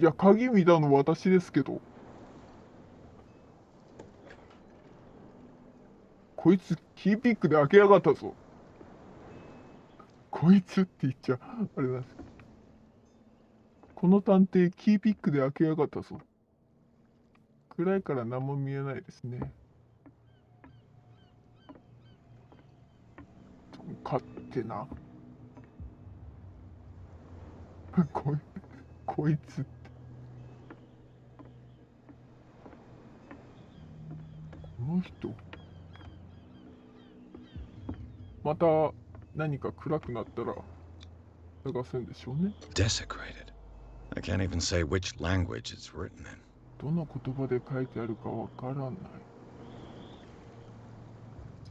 A: いや、鍵見たの私ですけど。こいつ、キーピックで開けやがったぞ。こいつって言っちゃ、あれなんです。この探偵、キーピックで開けやがったぞ。暗いから何も見えないですね。勝手な。こいつって。この人。また何か暗くなったら探すんでしょうね。
B: Desecrated. I can't even say which language it's written in.
A: どの言葉で書いてあるかわからない。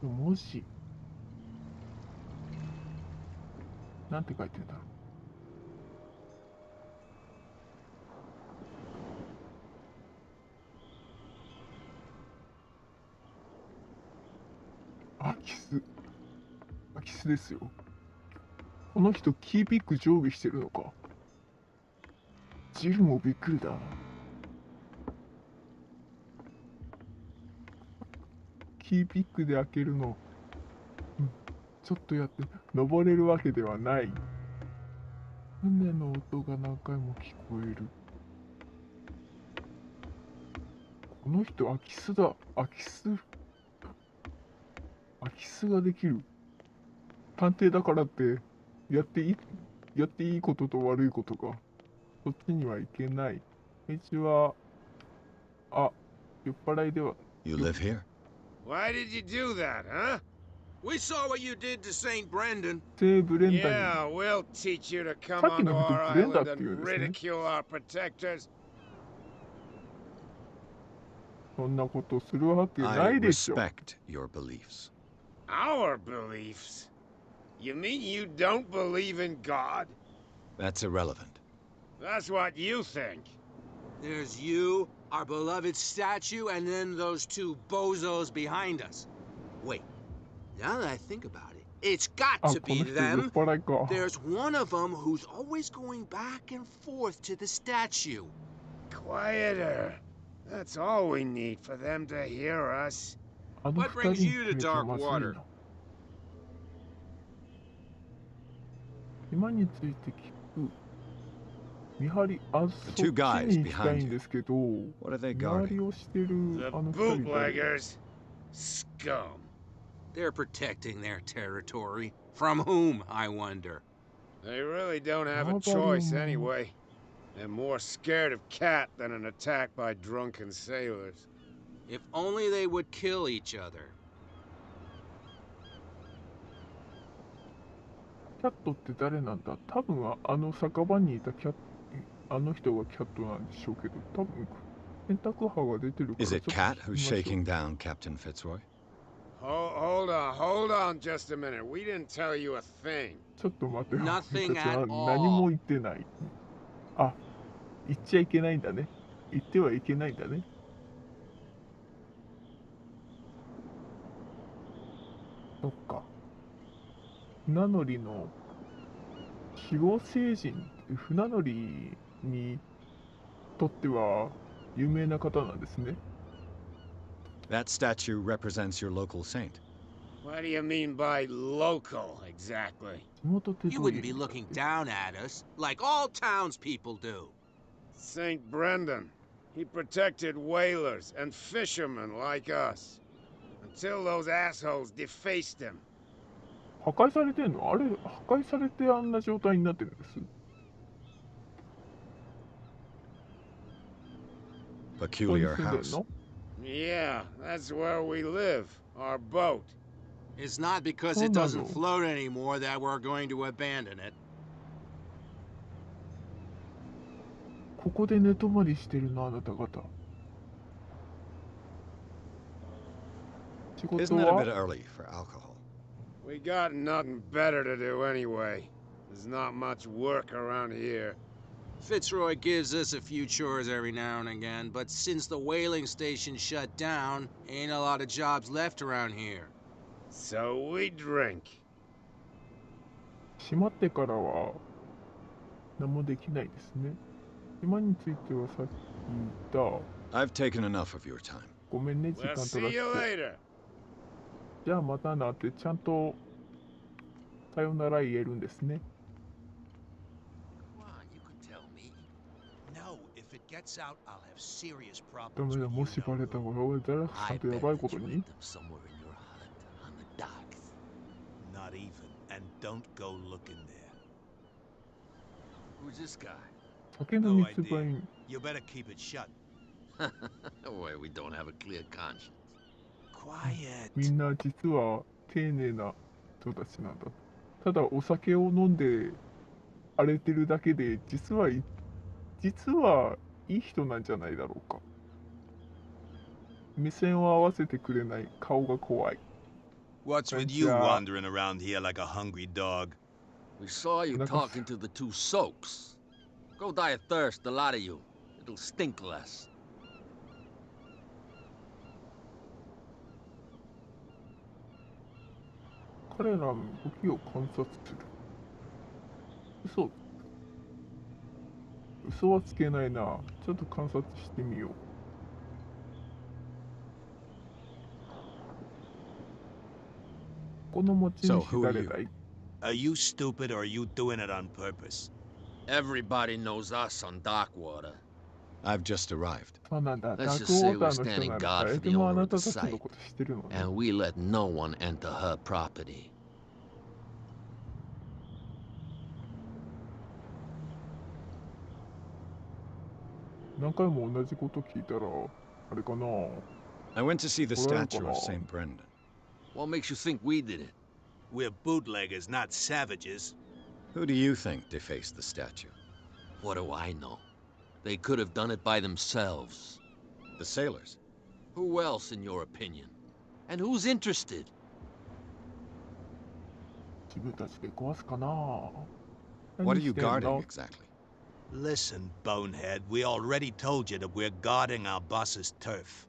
A: 文字。なんて書いてんだろう。空き巣ですよ。この人キーピック常備してるのか。ジルもびっくりだ。キーピックで開けるの、ちょっとやって登れるわけではない。船の音が何回も聞こえる。この人空き巣だ。空き巣ができる。探偵だからってやっていいことと悪いことが、そっちにはいけない。こんにちは。あ、酔っ払いでは。
B: You live here?
G: Why did you do that, huh? We saw what you did to St. Brendan.
A: 聖ブレンダに。
G: Yeah, we'll teach you to come
A: さっき
G: onto
A: の人
G: our
A: ブレンダ
G: island
A: っていうん
G: and
A: ですね。
G: ridicule our protectors.
A: そんなことするわけな
B: I
A: いでしょ。
B: respect your beliefs.
G: Our beliefs? You mean you don't believe in God?
B: That's irrelevant.
G: That's what you think. There's you, our beloved statue, and then those two bozos behind us. Wait, now that I think about it, it's got
A: あ、
G: to
A: この
G: be
A: 人酔っ
G: them.
A: 払いか。
G: There's one of them who's always going back and forth to the statue. Quieter. That's all we need for them to hear us.
A: あの
G: What
A: 二人
G: brings
A: に
G: you
A: 触
G: to
A: れて
G: dark
A: まずい
G: water?
A: な。島について聞く。見張り、あ、そっち
B: two guys
A: に行きた
B: behind
A: い
B: you.
A: んですけど、
B: What are they
A: 見張り
B: guarding?
A: をしてる
G: The
A: あの二人誰？
G: bootleggers. Scum. They're protecting their territory. From whom, I wonder? They really don't have a choice anyway. They're more scared of Cat than an attack by drunken sailors. If only they would kill each other.
A: キャットって誰なんだ？多分あの酒場にいたあの人がキャットなんでしょうけど、多分洗濯葉が出てるから。
B: Is it Cat who's shaking down Captain Fitzroy?
G: Hold on just a minute. We didn't tell you a thing.
A: ちょっと待ってよ。
G: Nothing
A: 私は
G: at all.
A: 何も言ってない。あ、言っちゃいけないんだね。言ってはいけないんだね。そっか。船乗りの守護聖人、船乗りにとっては有名な方なんですね。
B: That statue represents your local saint.
G: What do you mean by local, exactly?
A: 地元ってど
G: You
A: ういう
G: wouldn't
A: 意
G: be
A: 味だっ
G: looking
A: て？
G: down at us like all townspeople do. St. Brendan. He protected whalers and fishermen like us. Until those assholes defaced him.
A: 破壊されてんの？あれ、破壊されてあんな状態になってるんです。
B: Peculiar house.
G: Yeah, that's where we live. Our boat. It's not because it doesn't float anymore that we're going to abandon it.
A: ここで寝泊まりしてるの、あなた方。仕
B: Isn't
A: 事
B: it a
A: は
B: bit early for alcohol?
G: We got nothing better to do anyway. There's not much work around here. Fitzroy gives us a few chores every now and again, but since the whaling station shut down, ain't a lot of jobs left around here. So we drink.
A: 閉まってからは何もできないですね。今についてはさっき言った
B: I've taken enough of your time.
A: ごめんね、時間
G: We'll
A: 取ら
G: see
A: せ
G: you
A: て。
G: later.
A: じゃあまたなってちゃんとさよなら言えるんですね。
G: Come on, you can tell me.
D: No, if it gets out, I'll have serious
A: ダ
D: problems
A: メだ、
D: with
A: も
D: you
A: しバ
D: know
A: レたら
D: who.
A: 俺は誰かちゃんとやばいことに。
G: somewhere in your hut on the docks.
D: Not even. And don't go looking there.
G: Who's this guy?
A: 酒の
D: No
A: 密売
D: idea.
A: 員。
D: You better keep it shut.
G: Why, we don't have a clear conscience.
D: Quiet.
A: みんな実は丁寧な人たちなんだ。ただお酒を飲んで荒れてるだけで実はいい人なんじゃないだろうか。目線を合わせてくれない顔が怖い。
D: What's with you wandering around here like a hungry dog?
G: We saw you talking to the two soaks. Go die of thirst, the lot of you. It'll stink less.
A: 彼らの動きを観察する。嘘はつけないな。ちょっと観察してみよう。この持ち
B: So,
A: 主
B: who are
A: 誰
B: you?
A: だい？
D: Are you stupid or are you doing it on purpose?
G: Everybody knows us on Darkwater.
B: I've just arrived.
A: そうなんだ。ダ
G: Let's
A: ー
G: just
A: クウ
G: say
A: ォータ
G: we're
A: ーの人
G: standing
A: なら
G: guard
A: 誰
G: for
A: で
G: the
A: もあ
G: owner
A: な
G: of
A: た
G: the
A: たちの
G: site,
A: こと知ってるのね。
G: and we let no one enter her property.
A: 何回も同じこと聞いたら、あれかな。
B: I went to see the
A: Well,
B: statue
A: come
B: of
A: on.
B: St. Brendan.
G: What makes you think we did it?
D: We're bootleggers, not savages.
B: Who do you think defaced the statue?
G: What do I know? They could have done it by themselves.
B: The sailors.
G: Who else, in your opinion? And who's interested?
A: 自分たちで壊すかな。
B: What are
A: 何
B: you
A: してん
B: guarding
A: の？
B: exactly?
D: Listen, bonehead, we already told you that we're guarding our boss's turf.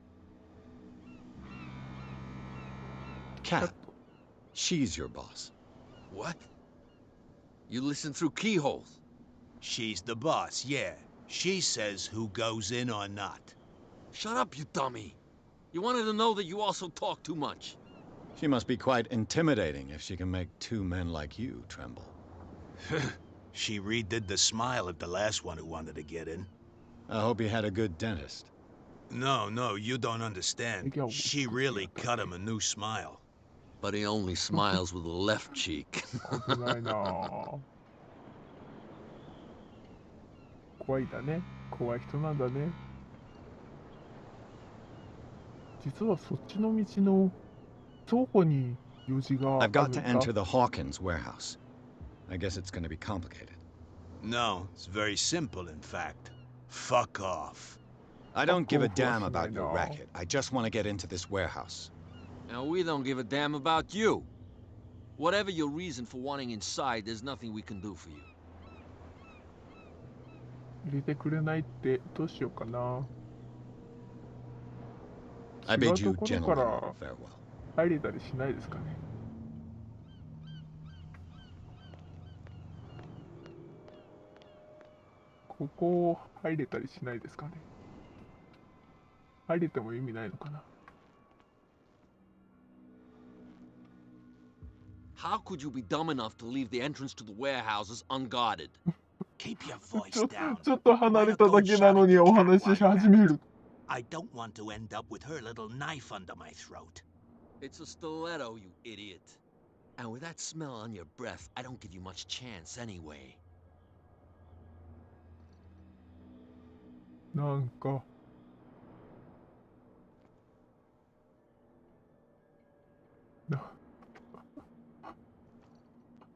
B: Cat. She's your boss.
G: What? You listen through keyholes.
D: She's the boss, yeah. She says who goes in or not.
G: Shut up, you dummy. You wanted to know that you also talk too much.
B: She must be quite intimidating if she can make two men like you tremble.
D: She redid the smile at the last one who wanted to get in.
B: I hope he had a good dentist.
D: No, you don't understand. She really cut him a new smile.
G: But he only smiles with the left cheek.
A: 危ないな。怖いだね。怖い人なんだね。実はそっちの道の倉庫に用事があ
B: I've
A: る
B: got
A: ん
B: to
A: だ。
B: enter the Hawkins warehouse. I guess it's going to be complicated.
D: No, it's very simple, in fact. Fuck off.
B: I don't give a
A: off,
B: damn
A: Russian,
B: about
A: I
B: your
A: know.
B: racket. I just want to get into this warehouse.
G: Now, we don't give a damn about you. Whatever your reason for wanting inside, there's nothing we can do for you.
A: 入れてくれないってどうしようかな。
B: I
A: 違
B: bid
A: う
B: you
A: ところ
B: gentlemen
A: から
B: farewell.
A: 入れたりしないですかね。ここ入れたりしないですかね。入れても意味ないのかな。
G: How could you be dumb enough to leave the entrance to the warehouses unguarded?
D: Keep your voice
A: ちょ
D: down.
A: っと離れただけなのにお話し始める。
D: I don't want to end up with her little knife under my throat.
G: It's a stiletto, you idiot. And with that smell on your breath, I don't give you much chance anyway.
A: なんか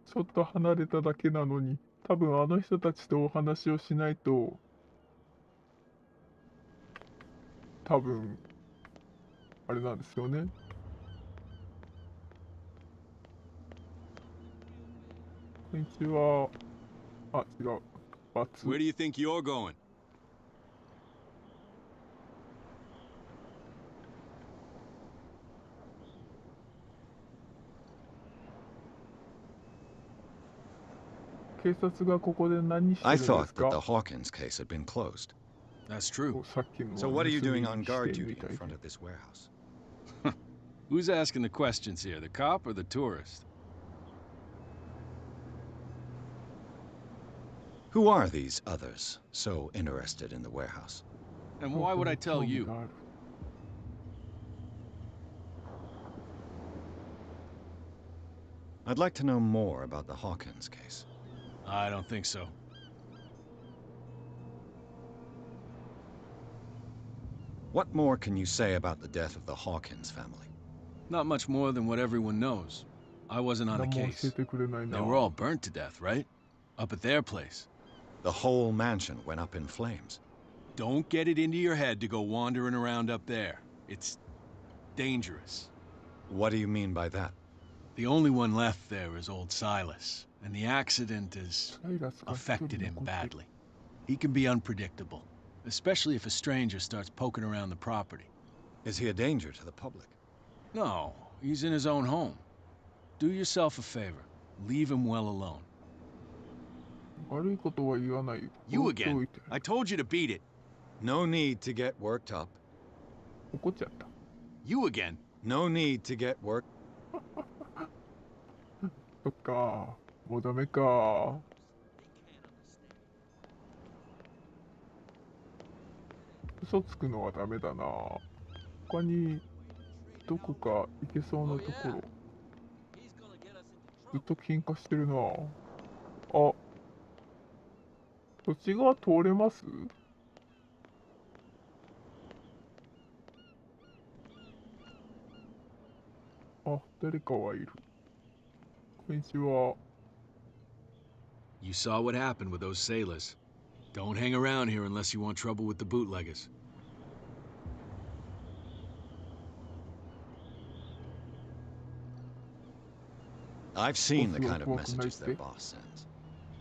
A: ちょっと離れただけなのに、多分あの人たちとお話をしないと、多分あれなんですよね。こんにちは。あ、違う。バツ。
K: Where do you think you're going?
A: 警察がここで何してる
B: I
A: んです
B: thought that
A: か
B: the Hawkins case had been closed.
K: That's true.
A: さっきの
B: So what are you
A: 盗み
B: doing
A: に
B: on
A: して
B: guard
A: み
B: duty
A: たい
B: in
A: で
B: front of this warehouse?
K: Who's asking the questions here, the cop or the tourist?
B: Who are these others so interested in the warehouse?
K: And why would I tell
A: 興味
K: you?
A: がある。
B: I'd like to know more about the Hawkins case.
K: I don't think so.
B: What more can you say about the death of the Hawkins family?
K: Not much more than what everyone knows. I wasn't on the
A: 何も
K: case.
A: 教えてくれないな。
K: They were all burnt to death, right? Up at their place.
B: The whole mansion went up in flames.
K: Don't get it into your head to go wandering around up there. It's dangerous.
B: What do you mean by that?
K: The only one left there is old Silas, and the accident has
A: サイラスが一人
K: affected him
A: 残ってる。
K: badly. He can be unpredictable, especially if a stranger starts poking around the property.
B: Is he a danger to the public?
K: No, he's in his own home. Do yourself a favor. Leave him well alone.
A: 悪いことは言わないよ。
K: You
A: 放ってお
K: again.
A: いて。
K: I told you to beat it.
B: No need to get worked up.
A: 怒っちゃった。
K: You again.
B: No need to get worked.
A: そっか。もうダメか。嘘つくのはダメだな。他にどこか行けそうなところ。ずっと喧嘩してるな。あ、そっち側通れます？あ、誰かはいる。こんにちは。
K: You saw what happened with those sailors. Don't hang around here unless you want trouble with the bootleggers.
B: I've seen the kind of messages their boss sends.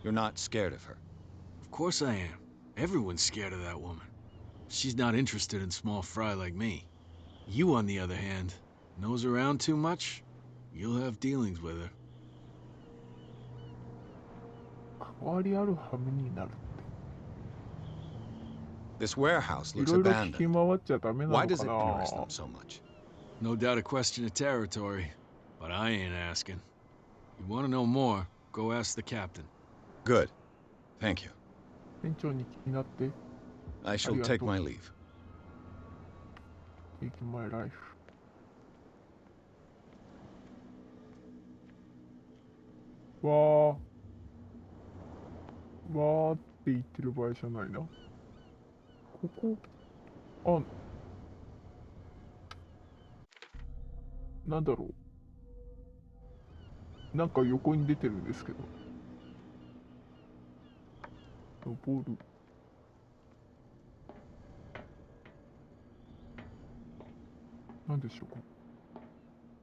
B: You're not scared of her.
K: Of course I am. Everyone's scared of that woman. She's not interested in small fry like me. You, on the other hand, nose around too much, you'll have dealings with her.
A: 関わりある羽目になるって。
B: This warehouse
A: い
B: looks
A: ろいろ聞き
B: abandoned.
A: 回っちゃダメな
B: Why
A: の
B: does
A: か
B: it
A: な。
B: interest them so much?
K: No doubt a question of territory, but I ain't asking. You want to know more, go ask the captain.
B: Good. Thank you.
A: 店長に気になって。
B: I shall take my leave.
A: Take my life。わーって言ってる場合じゃないな。ここ、あ、なんだろう。なんか横に出てるんですけど。登る。なんでしょうか。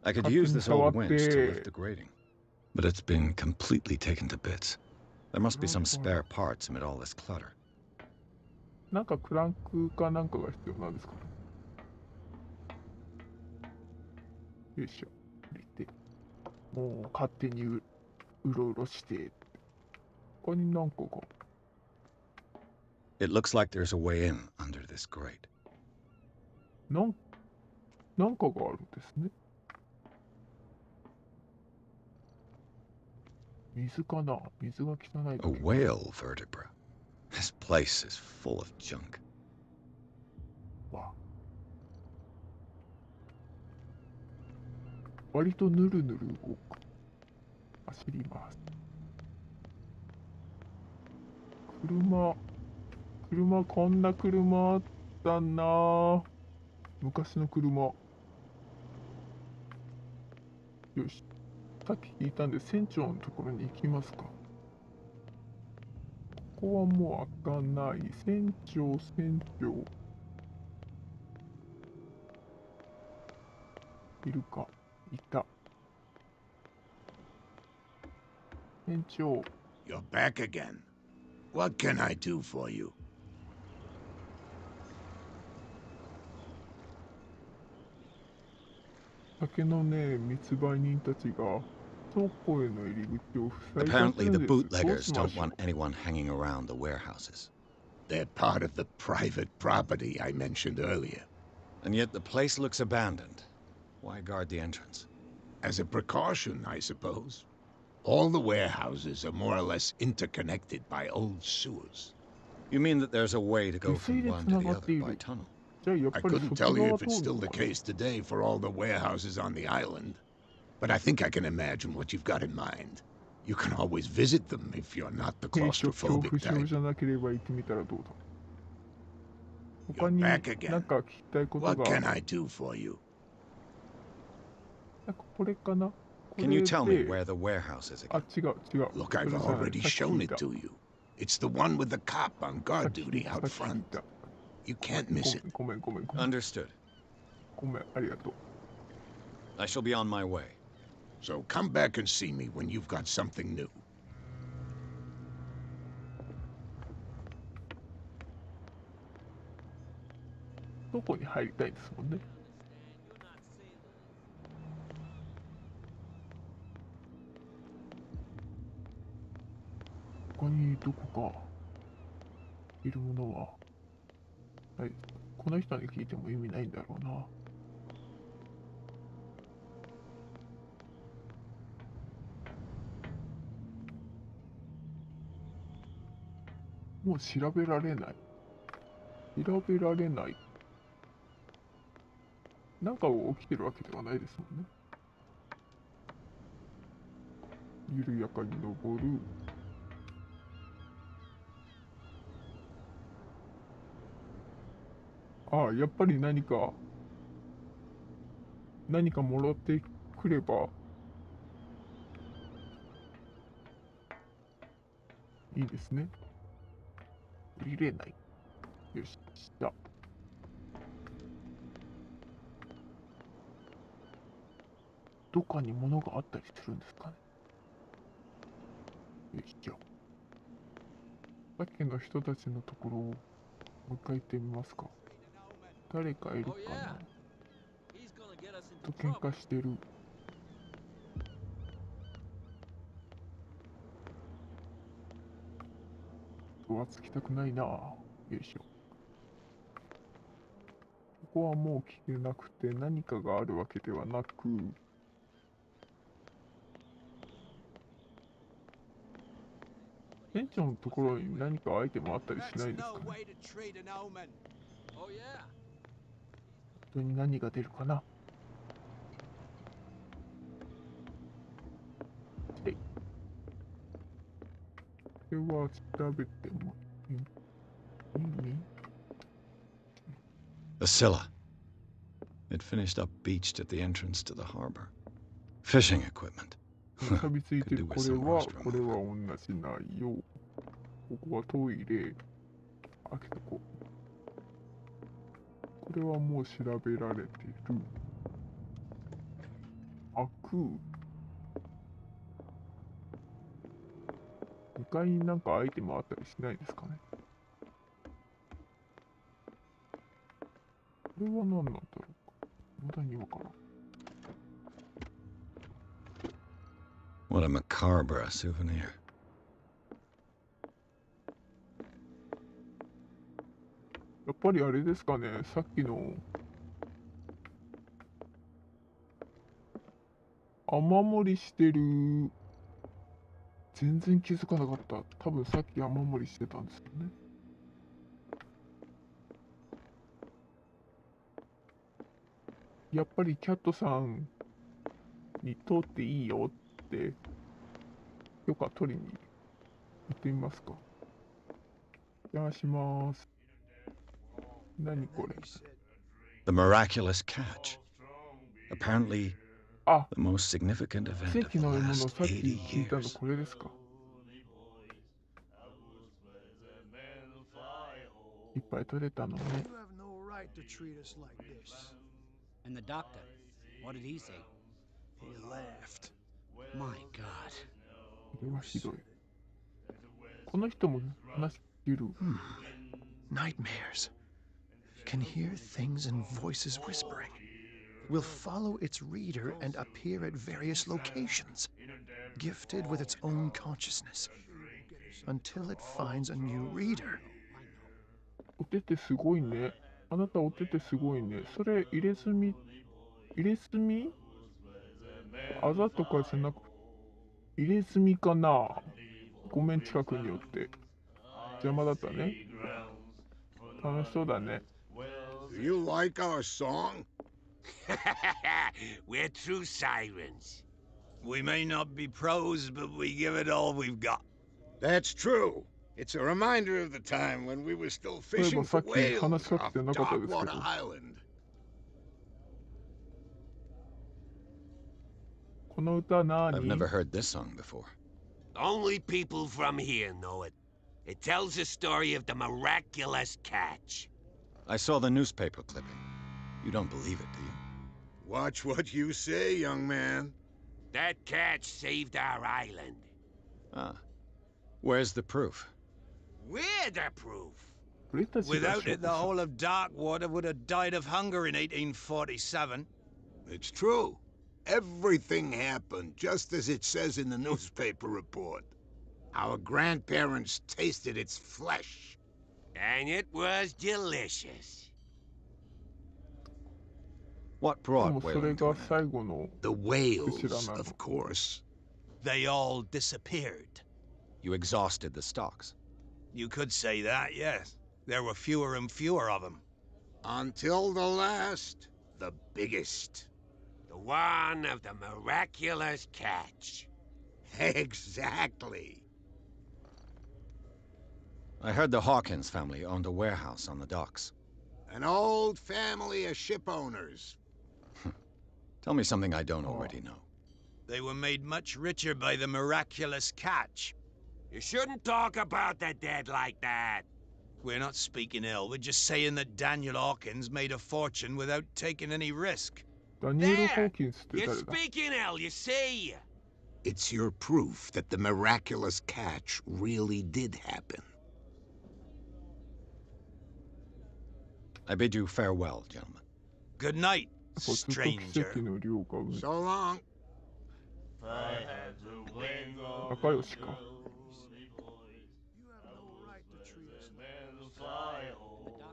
B: I could use this old winch to lift the grating, but it's been completely taken to bits. There must be some spare parts amid all this clutter.
A: なんかクランクかなんかが必要なんですかね。よいしょ。入れて。もう勝手にうろうろして。他になんかが。
B: It looks like there's a way in under this grate.
A: なんかがあるんですね。水かな？水が汚い
B: A
A: だけ。
B: whale vertebra. This place is full of junk.
A: わ。割とぬるぬる動く。走ります。車、こんな車あったなぁ。昔の車。よし。さっき聞いたんで、船長のところに行きますか。ここはもう開かない。船長。いるか。いた。店長。
I: You're back again. What can I do for you?
A: 酒のね、密売人たちが倉庫への入り口を塞いだ
B: Apparently,
A: ん
B: the
A: です。
B: bootleggers
A: どう
B: don't
A: しましょ
B: want anyone hanging around the warehouses.
I: They're part of the private property I mentioned earlier.
B: And yet the place looks abandoned. Why guard the entrance?
I: As a precaution, I suppose. All the warehouses are more or less interconnected by old sewers.
B: You mean that there's a way to go
A: 下水
B: from
A: で
B: one
A: つ
B: to
A: な
B: the
A: がっ
B: other
A: てい
B: by
A: る。
B: tunnel?
A: じゃあやっ
I: I
A: ぱり
I: couldn't
A: そっち
I: tell you
A: 側
I: if
A: 通
I: it's
A: る
I: still
A: の
I: the
A: かな。
I: case today for all the warehouses on the island. But I think I can imagine what you've got in mind. You can always visit them if you're not the
A: 警視庁恐怖
I: claustrophobic
A: 症
I: type.
A: じゃなければ行ってみたらどうだ。他
I: You're
A: に
I: back
A: なん
I: again.
A: か聞きたいこと
I: What
A: が。
I: can I do for you?
A: なんかこれかな。こ
B: Can
A: れ
B: you tell me
A: で。
B: where the warehouse is
A: あ、
B: again?
A: 違う違う。
I: Look,
A: それ
I: I've
A: じゃない
I: already
A: さっき
I: shown
A: 聞い
I: it
A: た。
I: to you. It's the one with the cop on
A: さっ
I: guard
A: き聞
I: duty
A: いた。さっ
I: out
A: き聞い
I: front.
A: た。
I: You can't miss it.
A: ごめんごめんごめん。
B: Understood.
A: ごめん、ありがとう。
B: I shall be on my way.
I: So come back and see me when you've got something new.
A: どこに入りたいですもんね。他にどこかいるものは、はい、この人に聞いても意味ないんだろうな。もう調べられない。調べられない。なんか起きてるわけではないですもんね。緩やかに登る。ああ、やっぱり何かもらってくればいいですね。降りれない。よし、下。どっかに物があったりするんですかね。よいしょ。さっきの人たちのところをもう一回行ってみますか。誰かいるかな。と喧嘩してる。はつきたくないな。よいしょ。ここはもう来てなくて何かがあるわけではなく、店長のところに何かアイテムあったりしないですかね。本当に何が出るかな。これは調べてもいい？
B: The Scylla. It finished up beached at the entrance to the harbor. Fishing equipment.
A: 錆びついてる。これは同じ内容。ここはトイレ。開けとこう。これはもう調べられてる。開く。2階になんかアイテムあったりしないですかね。これは何なんだろうか。無駄にわからん。
B: What a macabre souvenir.
A: やっぱりあれですかね、さっきの雨漏りしてる。全然気づかなかった。多分さっき雨漏りしてたんですよね。やっぱりキャットさんに通っていいよって許可取りに行ってみますか。お邪魔します。何これ。
B: The miraculous catch. Apparently,
A: あ、
B: the most significant event
A: 奇
B: of
A: 跡
B: the
A: の獲物、
B: last
A: さっき
B: 80
A: 聞いたの
B: years.
A: これですか。いっぱい取れたのね。
J: You have no right to treat us like this.
L: And the doctor, what did he say?
J: He laughed.
L: My God.
A: れはひどい。この人も話聞ける。
L: Nightmares. Can hear things and voices whispering. Will follow its reader and appear at various locations, gifted with its own consciousness, until it finds a new reader.
A: お手手すごいね。あなたお手手すごいね。それ入れ墨あざとかじゃなく、入れ墨かな。ごめん、近くによって。邪魔だったね。楽しそうだね。
I: Do you like our song?
G: We're true sirens.
D: We may not be pros, but we give it all we've got.
I: That's true. It's a reminder of the time when we were still fishing for whales off Darkwater Island.
A: この歌何？
B: I've never heard this song before.
G: Only people from here know it. It tells the story of the miraculous catch.
B: I saw the newspaper clipping. You don't believe it, do you?
I: Watch what you say, young man.
G: That catch saved our island.
B: Ah. Where's the proof?
G: We're the proof.
D: Without it, the whole of Darkwater would have died of hunger in 1847.
I: It's true. Everything happened just as it says in the newspaper report. Our grandparents tasted its flesh.
G: And it was delicious.
B: What brought whaling to an end?
I: The whales, of course.
D: They all disappeared.
B: You exhausted the stocks.
D: You could say that, yes. There were fewer and fewer of them.
I: Until the last, the biggest.
G: The one of the miraculous catch.
I: Exactly.
B: I heard the Hawkins family owned a warehouse on the docks.
I: An old family of ship owners.
B: Tell me something I don't already know.
D: They were made much richer by the miraculous catch.
G: You shouldn't talk about the dead like that.
D: We're not speaking ill. We're just saying that Daniel Hawkins made a fortune without taking any risk.
G: There! You're speaking ill, you see?
I: It's your proof that the miraculous catch really did happen.
B: I bid you farewell, gentlemen.
D: Good night, stranger.
I: So long.
A: 仲良しか。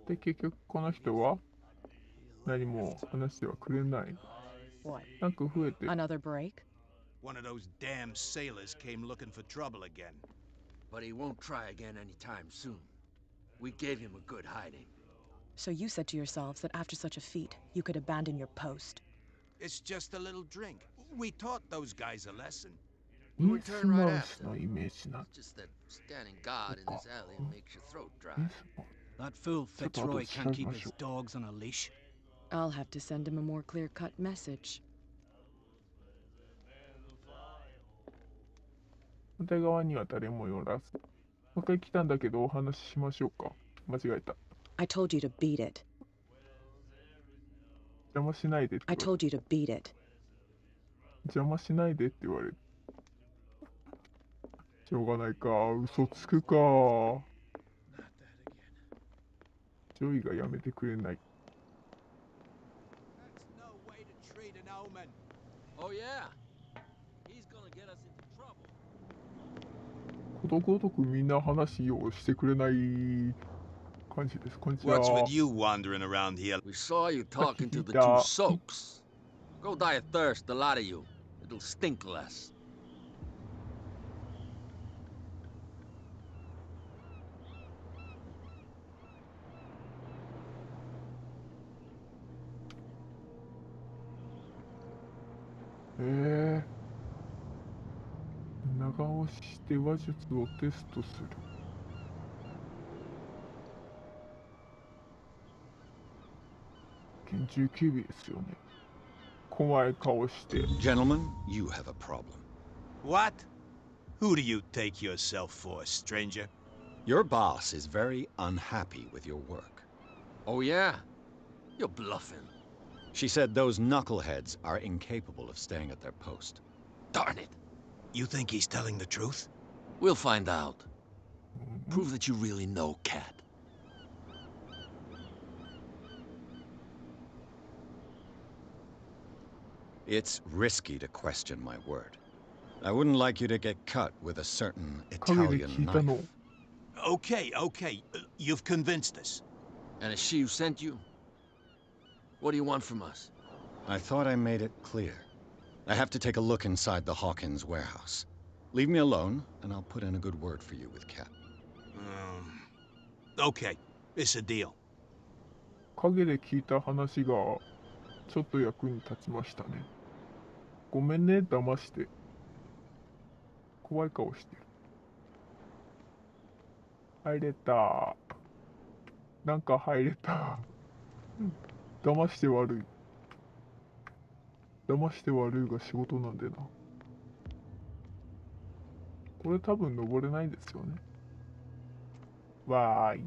A: で、結局この人は何も話してはくれない。
H: What?
A: なんか増えて。
H: Another break?
D: One of those damn sailors came looking for trouble again.
M: But he won't try again anytime soon. We gave him a good hiding.
H: So you said to yourselves that after such a feat, you could abandon your post.
D: It's just a little drink. We taught those guys a lesson.
M: We return right after. Just that standing guard in this alley makes your throat dry.
N: That fool Fitzroy can't keep his dogs on a leash.
H: I'll have to send him a more clear-cut message.
A: 反対側には誰も寄らず。もう一回来たんだけどお話ししましょうか。間違えた。
H: I told you to beat it.
A: 邪魔しないでって。
H: I told you to beat it.
A: 邪魔しないでって言われる。しょうがないか。嘘つくか。ジョイがやめてくれない。
M: Oh yeah. He's gonna get us into trouble.
A: ことごとくみんな話をしてくれない感じです。こんにちは。
D: What's with you wandering around here?
M: We saw you talking to the two soaks. Go die of thirst, the lot of you. It'll stink less.
A: 長押しして話術をテストする。拳銃警備ですよね。怖い顔して。
B: Gentlemen, you have a problem.
D: What? Who do you take yourself for, stranger?
B: Your boss is very unhappy with your work.
M: Oh yeah? You're bluffing.
B: She said those knuckleheads are incapable of staying at their post.
M: Darn it!
D: You think he's telling the truth?
M: We'll find out. Prove that you really know Cat.
B: It's risky to question my word. I wouldn't like you to get cut with a certain Italian knife.
D: Okay, you've convinced us.
M: And it's she who sent you? What do you want from us?
B: I thought I made it clear. I have to take a look inside the Hawkins warehouse. Leave me alone, and I'll put in a good word for you with Cat.
D: Okay, it's a deal.
A: 陰で聞いた話がちょっと役に立ちましたね。ごめんね、騙して。怖い顔してる。入れた。なんか入れた。騙して悪い。騙して悪いが仕事なんでな。これ多分登れないですよね。わーい。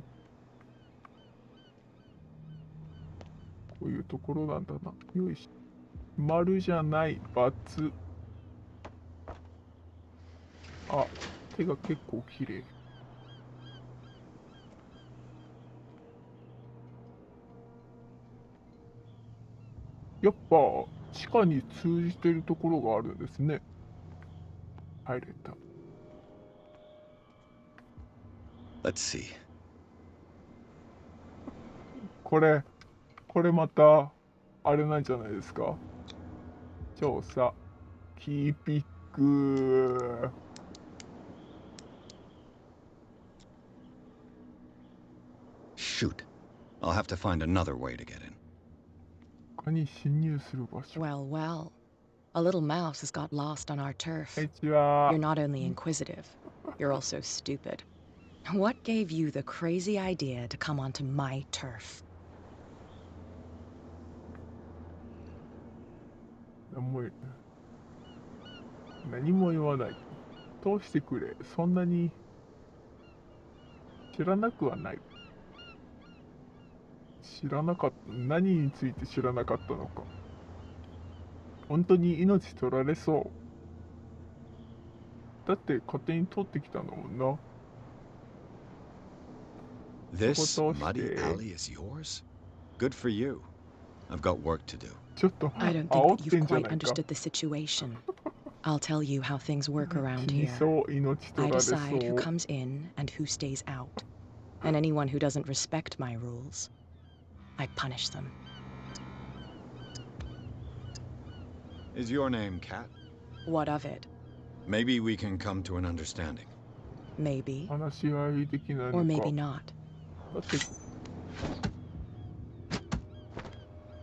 A: こういうところなんだな。よいしょ。丸じゃない、×。あ、手が結構綺麗。やっぱ地下に通じてるところがあるんですね。入れた。
B: Let's see.
A: これまたあれなんじゃないですか。調査キーピック。
B: Shoot. I'll have to find another way to get in.
A: 他に侵入する場所。
H: Well, well. A little mouse has got lost on our turf.
A: こんにちは。
H: You're not only inquisitive, you're also stupid. What gave you the crazy idea to come onto my turf?
A: 何も言わない。通してくれ。そんなに知らなくはない。知らなかった。何について知らなかったのか。本当に命取られそう。だって勝手に取ってきたんだもんな。
B: This muddy alley is yours? Good for you. I've got work to do.
A: ちょっと
H: I don't think that you've quite understood the situation. I'll tell you how things work around here. I decide who comes in and who stays out. And anyone who doesn't respect my rules, I punish them.
B: Is your name Cat?
H: What of it?
B: Maybe we can come to an understanding.
H: Maybe.
A: 話し合いできないのか。
H: Or maybe not.
A: だって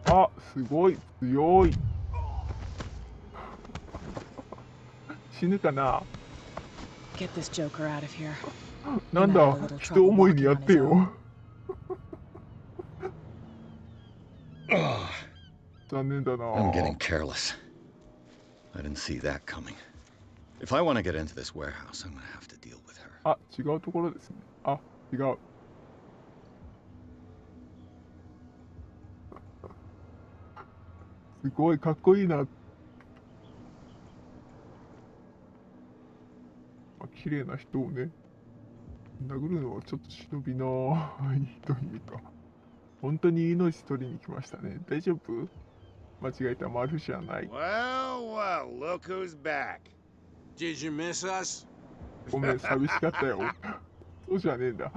A: あ、すごい強い。死ぬかな。
H: Get this joker out of here.
A: なんだ、人思いにやってよ。残念だな。
B: I'm getting careless. I didn't see that coming. If I want to get into this warehouse, I'm going to have to deal with her.
A: あ、違うところですね。あ、違う。すごいかっこいいな。綺麗な人をね、殴るのはちょっと忍びないというか、本当に命取りに来ましたね。大丈夫？間違えた丸じゃない。
G: Well, well, look who's back.
J: Did you miss us?
A: ごめん、寂しかったよ。そうじゃねえんだ。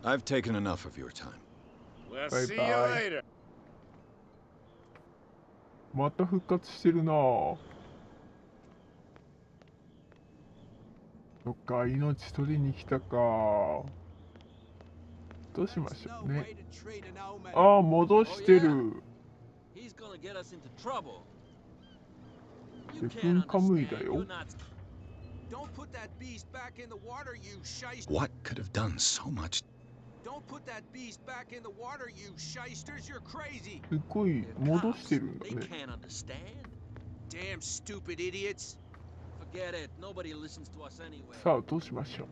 B: I've taken enough of your time.
G: We'll
A: Bye
G: see you
A: bye.
G: later.
A: また復活してるな。そっか、命取りに来たか。どうしましょうね。ああ、戻してる。自分カムイだよ。
B: What could have done so much?
J: Don't put that beast back in the water, you shysters. You're crazy.
A: すごい戻してるんだね。
J: Damn stupid idiots.
M: Forget it. Nobody listens to us anyway.
A: さあ、どうしましょう。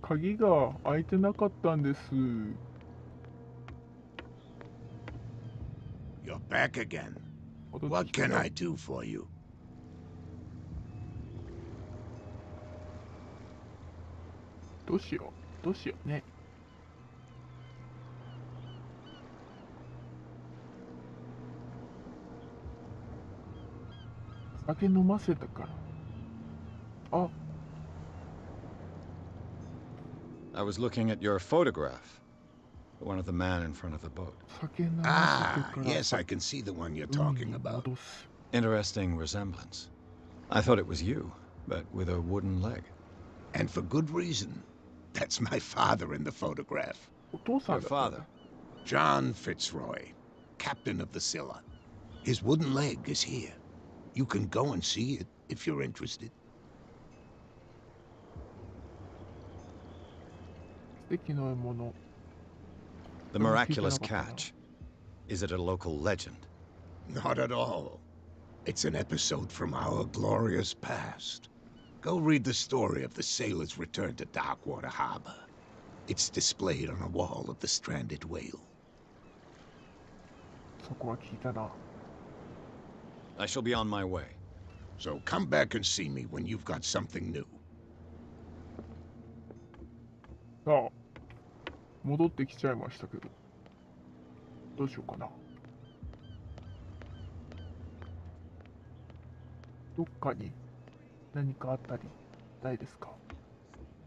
A: 鍵が開いてなかったんです。
I: You're back again. What can I do for you?
A: どうしようね。酒飲ませたから。あ。
B: I was looking at your photograph. One of the man in front of the boat.
I: Ah, yes, I can see the one you're talking about.
B: Interesting resemblance. I thought it was you, but with a wooden leg.
I: And for good reason. That's my father in the photograph.
B: Your father?
I: John Fitzroy, captain of the Scylla. His wooden leg is here. You can go and see it if you're interested.
B: The miraculous catch. Is it a local legend?
I: Not at all. It's an episode from our glorious past. Go read the story of the sailor's return to Darkwater Harbor. It's displayed on a wall of the stranded whale.
B: I shall be on my way.
I: So come back and see me when you've got something new.
A: さあ、戻ってきちゃいましたけど、どうしようかな。どっかに何かあったりないですか？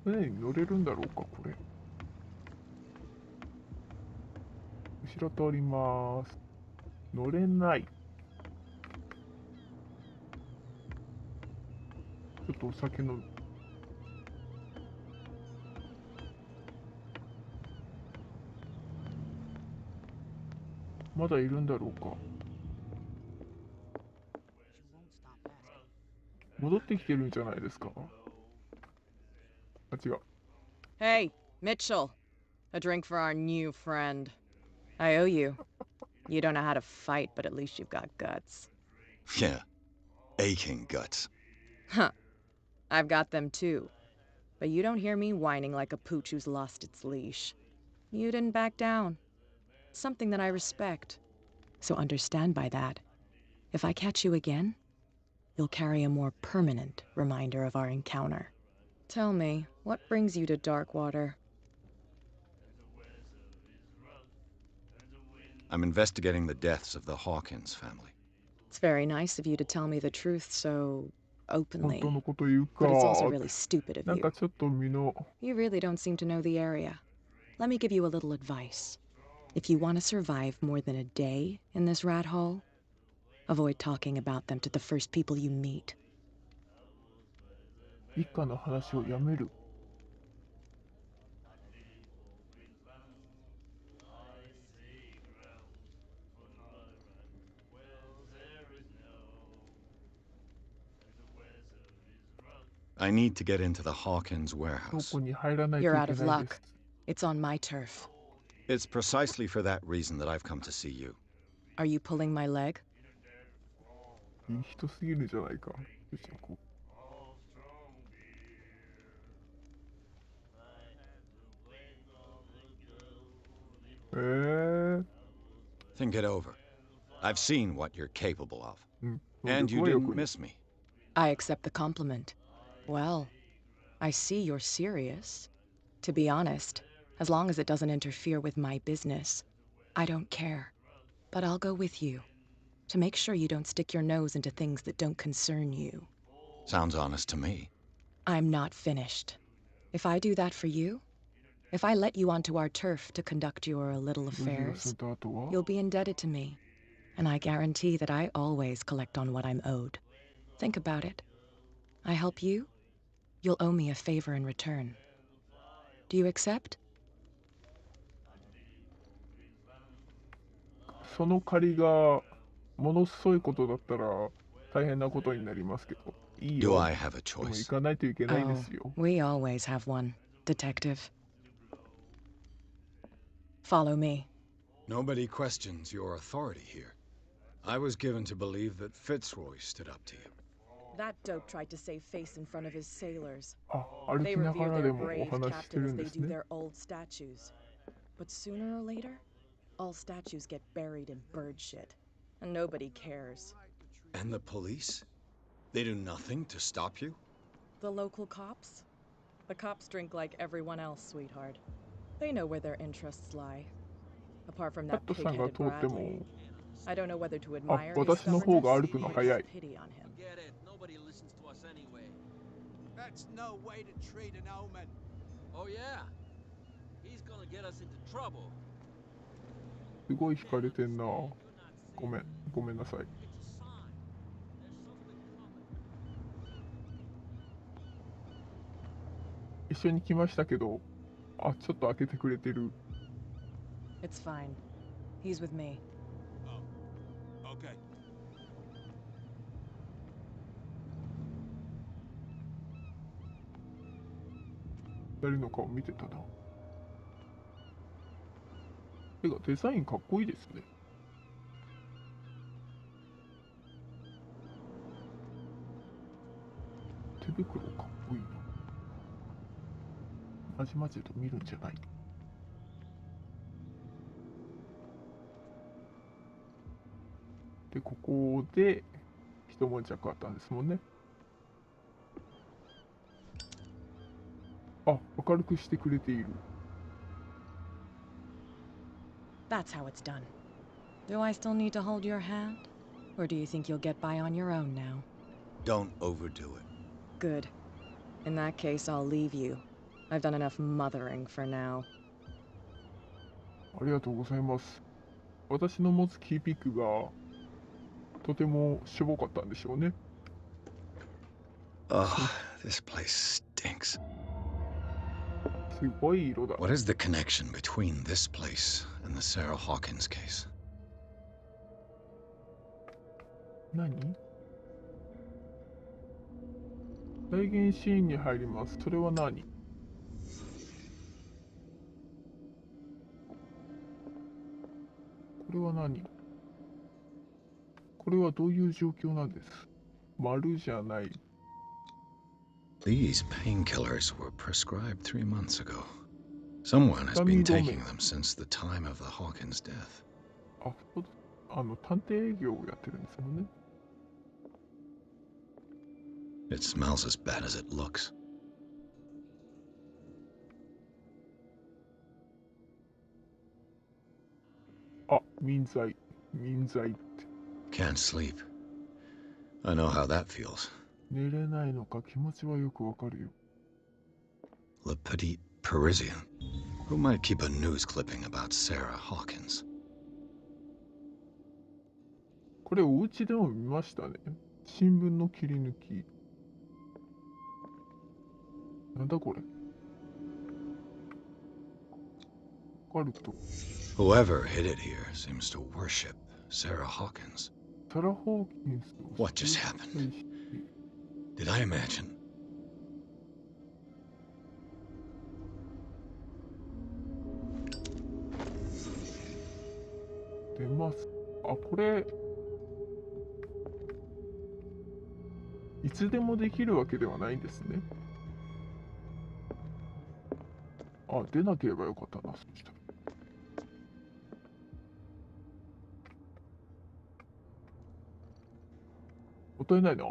A: 船に乗れるんだろうか、これ。後ろ通ります。乗れない。ちょっとお酒のまだいるんだろうか。戻ってきてるんじゃないですか。あ、違う。
H: Hey, Mitchell. A drink for our new friend. I owe you. You don't know how to fight, but at least you've got guts.
B: Yeah. Aching guts.
H: Huh. I've got them too. But you don't hear me whining like a pooch who's lost its leash. You didn't back down. Something that I respect. So understand by that. If I catch you again, you'll carry a more permanent reminder of our encounter. Tell me, what brings you to Darkwater?
B: I'm investigating the deaths of the Hawkins family.
H: It's very nice of you to tell me the truth so openly.
A: 本当のこと言うか。
H: But it's also really stupid of
A: なん
H: you.
A: かちょっと身の
H: You really don't seem to know the area. Let me give you a little advice. If you want to survive more than a day in this rat hole, avoid talking about them to the first people you meet.
A: 一家の話をやめる。
B: I need to get into the Hawkins
A: ど
B: warehouse.
A: こに入らないとい
H: You're
A: け
H: out
A: ない
H: of
A: で
H: luck.
A: す。
H: It's on my turf.
B: It's precisely for that reason that I've come to see you.
H: Are you pulling my leg?
A: いい人すぎるじゃないか。よし、こう。
B: Think it over. I've seen what you're capable of.
A: うん。
B: And you
A: 能力はよ
B: didn't
A: く
B: miss me.
H: I accept the compliment. Well, I see you're serious. To be honest, as long as it doesn't interfere with my business, I don't care. But I'll go with you to make sure you don't stick your nose into things that don't concern you.
B: Sounds honest to me.
H: I'm not finished. If I do that for you, if I let you onto our turf to conduct your little
A: どういう
H: affairs,
A: する後は
H: you'll be indebted to me. And I guarantee that I always collect on what I'm owed. Think about it. I help you, you'll owe me a favor in return. Do you accept?
A: その借りがものすごいことだったら大変なことになりますけど、いい
B: Do
A: よ。
B: I have a
A: でも行
B: choice?
A: かないといけないで
H: Oh,
A: すよ。
H: we always have one, Detective. Follow me.
K: Nobody questions your authority here. I was given to believe that Fitzroy stood up to you.
H: That dope tried to save face in front of his sailors.
A: あ、歩
H: They
A: きなが
H: revere
A: らで
H: their
A: もお
H: brave
A: 話ししてる
H: captain
A: ん
H: as
A: で
H: they
A: す
H: do
A: ね。
H: their old statues. But sooner or later, all statues get buried in bird shit. and nobody cares.
B: And the police? They do nothing to stop you?
H: The local cops? The cops drink like everyone else, sweetheart. They know where their interests lie. Apart from that pig-headed Bradley, I don't know whether to admire his stubbornness or have pity on him.
M: Forget it. Nobody listens to us anyway.
N: That's no way to treat an omen.
M: Oh yeah? He's gonna get us into trouble.
A: すごい惹かれてんな。ごめんなさい。一緒に来ましたけど、あ、ちょっと開けてくれてる。
H: It's fine. He's with me.
N: Oh, okay.
A: 二人の顔見てたな。てかデザインかっこいいですね。手袋かっこいいな。まじまじと見るんじゃない。で、ここで一悶着あったんですもんね。あ、明るくしてくれている。
H: That's how it's done. Do I still need to hold your hand? Or do you think you'll get by on your own now?
B: Don't overdo it.
H: Good. In that case, I'll leave you. I've done enough mothering for now.
A: ありがとうございます。私の持つキーピックがとてもしょぼかったんでしょうね。
B: Oh, this place stinks.
A: すごい色だ。
B: What is the connection between this place and the Sarah Hawkins case?
A: 何？再現シーンに入ります。それは何？これは何？これはどういう状況なんです？丸じゃない。
B: These painkillers were prescribed 3 months ago. Someone has been taking them since the time of the Hawkins death.
A: 探偵営業をやってるんですもんね。
B: It smells as bad as it looks.
A: あ、民剤って。
B: Can't sleep. I know how that feels.
A: 寝れないのか気持ちはよくわかるよ。
B: Le Petit Parisien. Who might keep a news clipping about Sarah Hawkins?
A: これお家でも見ましたね。新聞の切り抜き。なんだこれ。カルト。
B: Whoever hid it here seems to worship Sarah Hawkins.
A: Sarah Hawkins.
B: What just happened? Did I imagine?
A: 出ます。あ、これいつでもできるわけではないんですね。あ、出なければよかったな、そしたら。もったいないな。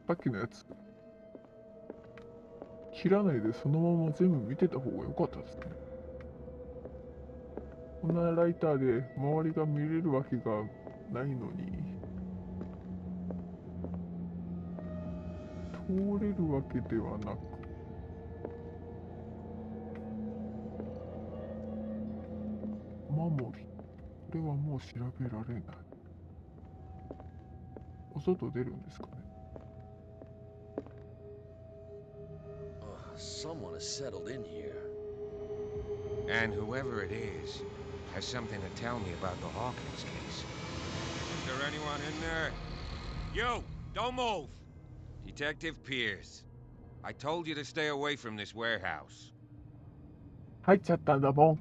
A: さっきのやつ切らないでそのまま全部見てた方が良かったですね。こんなライターで周りが見れるわけがないのに通れるわけではなく、お守り、これはもう調べられない。お外出るんですかね。
M: Someone has settled in here.
F: And whoever it is has something to tell me about the Hawkins case. Is there anyone in there? You! Don't move! Detective Pierce. I told you to stay away from this warehouse.
A: 入っちゃったんだもん。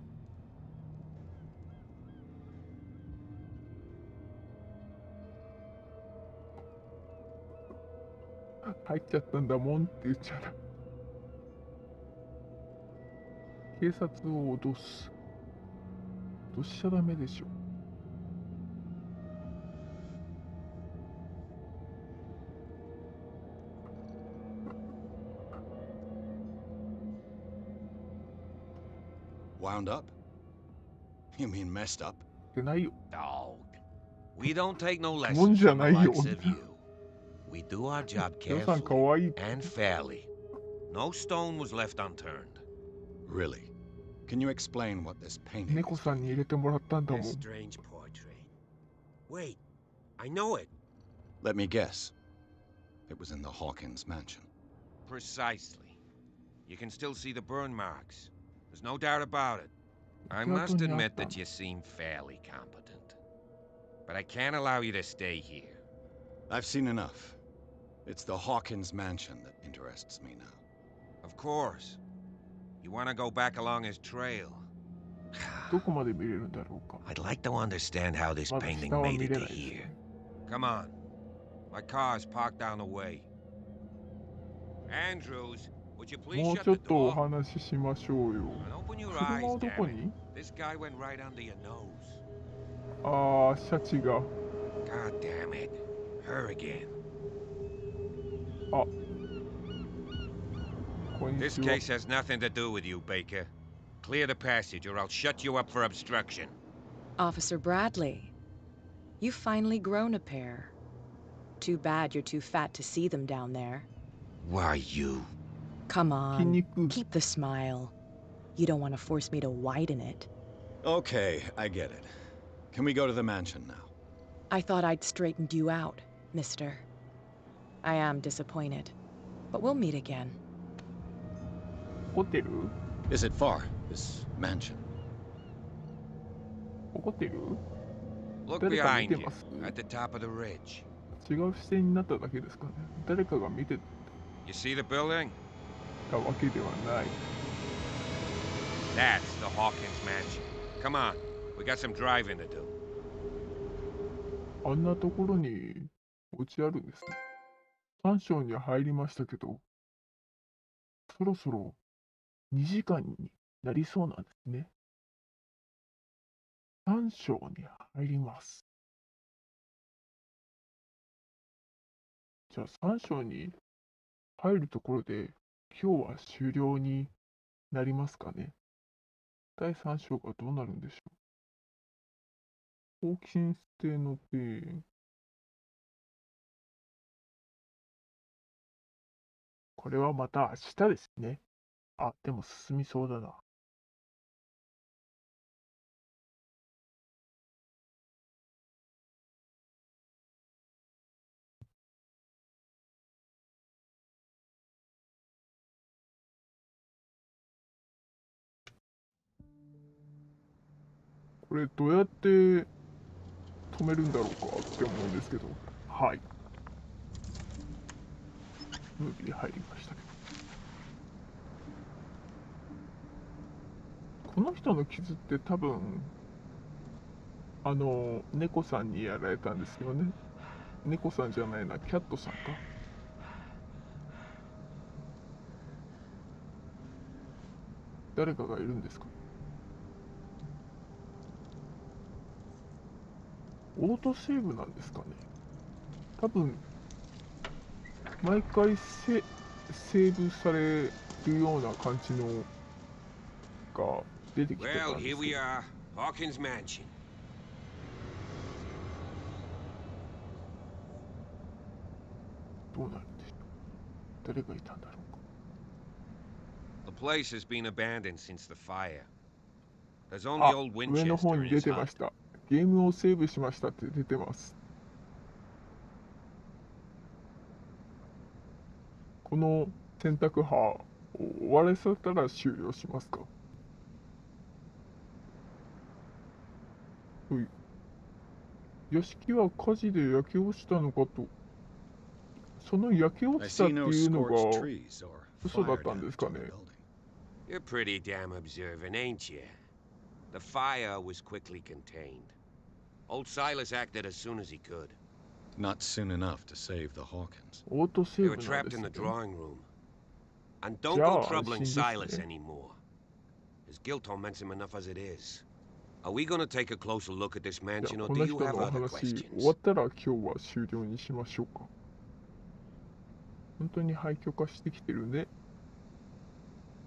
A: 入っちゃったんだもんって言っちゃう。警察を脅す。脅しちゃダメでしょ。
B: Wound up? You mean messed up?
F: Dog. We don't take no
A: もん
F: lessons
A: じゃ
F: from
A: な
F: the
A: いよ。
F: likes of you. We do our job
A: 皆さんかわいい。
F: carefully and fairly. No stone was left unturned.
B: Really? Can you explain what this painting
A: 猫さんに入れてもらったんだもん。
M: This strange portrait. Wait, I know it.
B: Let me guess. It was in the Hawkins Mansion.
F: Precisely. You can still see the burn marks. There's no doubt about it. I must admit that you seem fairly competent. But I can't allow you to stay here.
B: I've seen enough. It's the Hawkins Mansion that interests me now.
F: Of course. You want to go back along his trail.
A: どこまで見れるんだろうか。
F: I'd like to understand how this
A: まだ
F: painting
A: 下は
F: made
A: 見
F: it
A: れ
F: to
A: ないです
F: here.
A: ね。
F: Come on. My car's parked down the way. Andrews, would you please
A: もう
F: shut
A: ちょっ
F: the
A: とお
F: door?
A: 話ししましょうよ。
F: And open your
A: 車
F: eyes,
A: をどこ
F: damn it.
A: に？
F: This guy went right under your nose.
A: ああ、シャチが。
F: God damn it. Her again.
A: あ。こんに
F: This
A: ちは。
F: case has nothing to do with you, Baker. Clear the passage or I'll shut you up for obstruction.
H: Officer Bradley, you've finally grown a pair. Too bad you're too fat to see them down there.
F: Why, you?
H: Come on,
A: 筋肉。
H: keep the smile. You don't want to force me to widen it.
B: Okay, I get it. Can we go to the mansion now?
H: I thought I'd straightened you out, mister. I am disappointed, but we'll meet again.
A: ホテル？
B: Is it far, this mansion?
A: ホテル？
F: Look
A: 誰か見
F: behind
A: て
F: you,
A: ます？
F: at the top of the ridge.
A: 違う視点になっただけですかね。誰かが見て
F: You see the building?
A: たわけではない。
F: That's the Hawkins Mansion. Come on, we got some driving to do.
A: あんなところにお家あるんですね。マンションに入りましたけど、そろそろ2時間になりそうなんですね。マンションに入ります。じゃあ、マンションに入るところで、今日は終了になりますかね。第3章がどうなるんでしょう。ホーキンス邸の庭園。これはまた明日ですね。あ、でも進みそうだな。これどうやって止めるんだろうかって思うんですけど、はい。ムービー入りましたけど。この人の傷って多分、猫さんにやられたんですよね。猫さんじゃないな、キャットさんか。誰かがいるんですか？オートセーブなんですかね。多分毎回セーブされるような感じのが出てきてた
F: Well,
A: んで
F: here
A: す
F: we
A: けど。
F: are, Hawkins Mansion.
A: どうなるんでしょう。誰がいたんだろうか。
F: The place has been abandoned since the fire. There's only
A: あ、
F: old
A: 上の方
F: Winchester
A: に
F: in
A: 出
F: his
A: てま
F: hut.
A: した。ゲームをセーブしましたって出てます。この選択派を終わらせたら終了しますか？はい。屋敷は火事で焼け落ちたのかと。その焼け落
B: I
A: ちたっ
B: see
A: て
B: no
A: いうの
B: scorched
A: が
B: trees or
A: 嘘だっ
B: fire
A: たんで
B: damage
A: すか
B: to the
A: ね。
B: building.
F: You're pretty damn observant, ain't you? The fire was quickly contained. Old Silas acted as soon as he could.
B: Not soon enough to save the Hawkins.
A: オートセ
F: They
A: ー
F: were
A: ブなんで
F: trapped
A: す
F: in
A: ね。
F: the drawing room. And don't
A: じゃ
F: go
A: あ安
F: troubling
A: 心です
F: Silas
A: ね。
F: anymore. His guilt torments him enough as it is. Are we gonna take a closer look at this
A: じゃあ
F: mansion, or
A: こ
F: do
A: の
F: you
A: 人
F: have
A: のお
F: other
A: 話終
F: questions?
A: わったら今日は終了にしましょうか。本当に廃墟化してきてるね。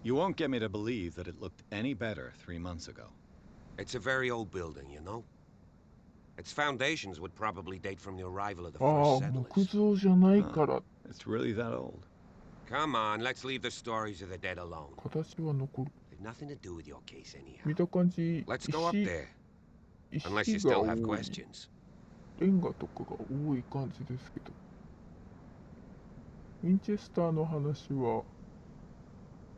B: You won't get me to believe that it looked any better 3 months ago.
F: It's a very old building, you know? Its foundations would probably date from the arrival of the first settlers.
A: 木造じゃないから。
B: It's really that old.
F: Come on, let's leave the stories of the dead alone.
A: 形は残る。
F: They've nothing to do with your case anyhow.
A: 見た感じ、
F: Let's go up there.
A: 石
F: Unless you
A: が
F: still
A: 多
F: have
A: い。
F: questions.
A: レンガとかが多い感じですけど。ウィンチェスターの話は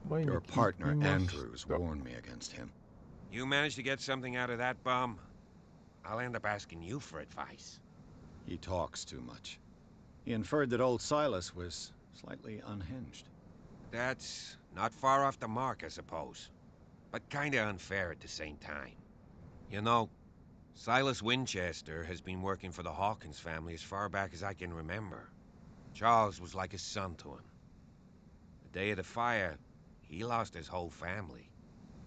A: 前に聞
B: Your
A: いて
B: partner
A: いまし
B: Andrews
A: た。
B: warned me against him.
F: You manage to get something out of that bum? I'll end up asking you for advice.
B: He talks too much. He inferred that old Silas was slightly unhinged.
F: That's not far off the mark, I suppose. But kinda unfair at the same time. You know, Silas Winchester has been working for the Hawkins family as far back as I can remember. Charles was like a son to him. The day of the fire, he lost his whole family.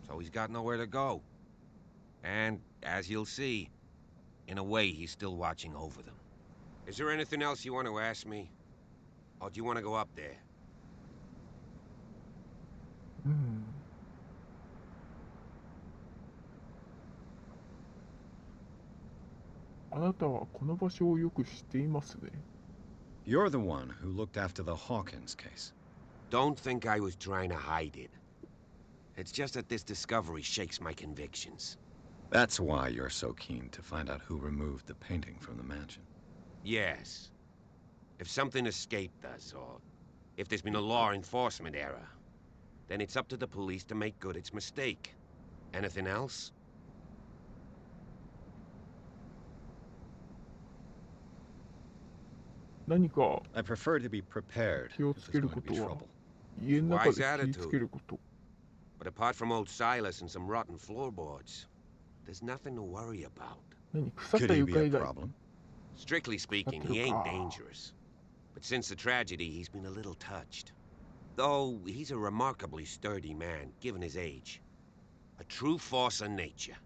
F: So he's got nowhere to go. And, as you'll see, in a way, he's still watching over them. Is there anything else you want to ask me? Or do you want to go up there?
A: あなたはこの場所をよく知っていますね。
B: You're the one who looked after the Hawkins case.
F: Don't think I was trying to hide it. It's just that this discovery shakes my convictions.
B: That's why you're so keen to find out who removed the painting from the mansion.
F: Yes. If something escaped us, or if there's been a law enforcement error, then it's up to the police to make good its mistake. Anything else?
A: 何か
B: I prefer to be prepared
A: 気を
B: if
A: つけ
B: there's
A: る
B: going
A: こ
B: to be
A: とは
B: trouble.
A: 家の中で気をつけること。
F: But apart from old Silas and some rotten floorboards, there's nothing to worry about.
A: 何腐っ
B: Could
A: た
B: he
A: 床
B: be a
A: 以外。
B: problem?
F: Strictly speaking, he ain't dangerous. But since the tragedy, he's been a little touched. Though he's a remarkably sturdy man, given his age. A true force of nature.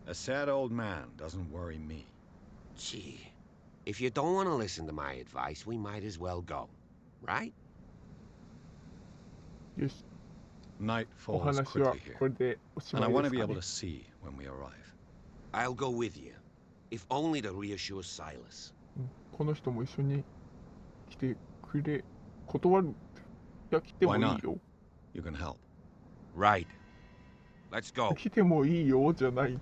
B: A sad old man doesn't worry me.
F: Gee, if you don't want to listen to my advice, we might as well go. Right?
A: よし。
B: Night
A: お
B: falls
A: 話は
B: quickly
A: こ
B: here,
A: れでおし
B: and
A: ま
B: I
A: い
B: want
A: で
B: to
A: す
B: be
A: か
B: able
A: ね
B: to。see when we arrive.
F: I'll go with you. If only to reassure Silas.
A: この人も一緒に来てくれ。断る。いや、来てもいい
B: Why not?
A: よ。
B: You can help.
F: Right. Let's go.
A: 来てもいいよじゃない。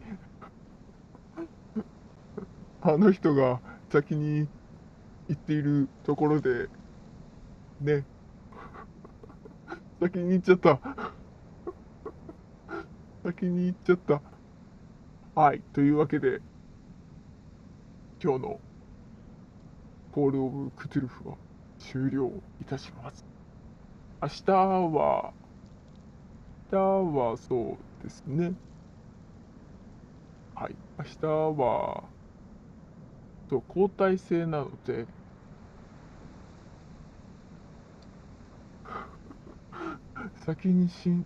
A: あの人が先に行っているところで、ね。先に行っちゃった。先に行っちゃった。はい。というわけで、今日のコールオブクトゥルフは終了いたします。明日はそうですね。はい。明日は、そう、交代制なので、先に進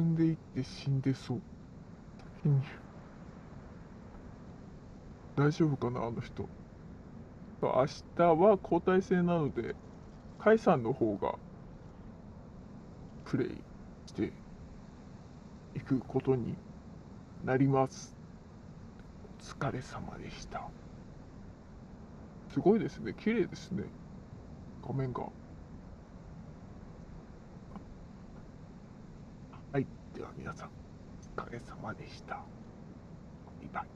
A: んでいって死んでそう。先に。大丈夫かな、あの人。明日は交代制なので、カイさんの方がプレイしていくことになります。お疲れ様でした。すごいですね。綺麗ですね。画面が。はい。では皆さん、お疲れ様でした。バイバイ。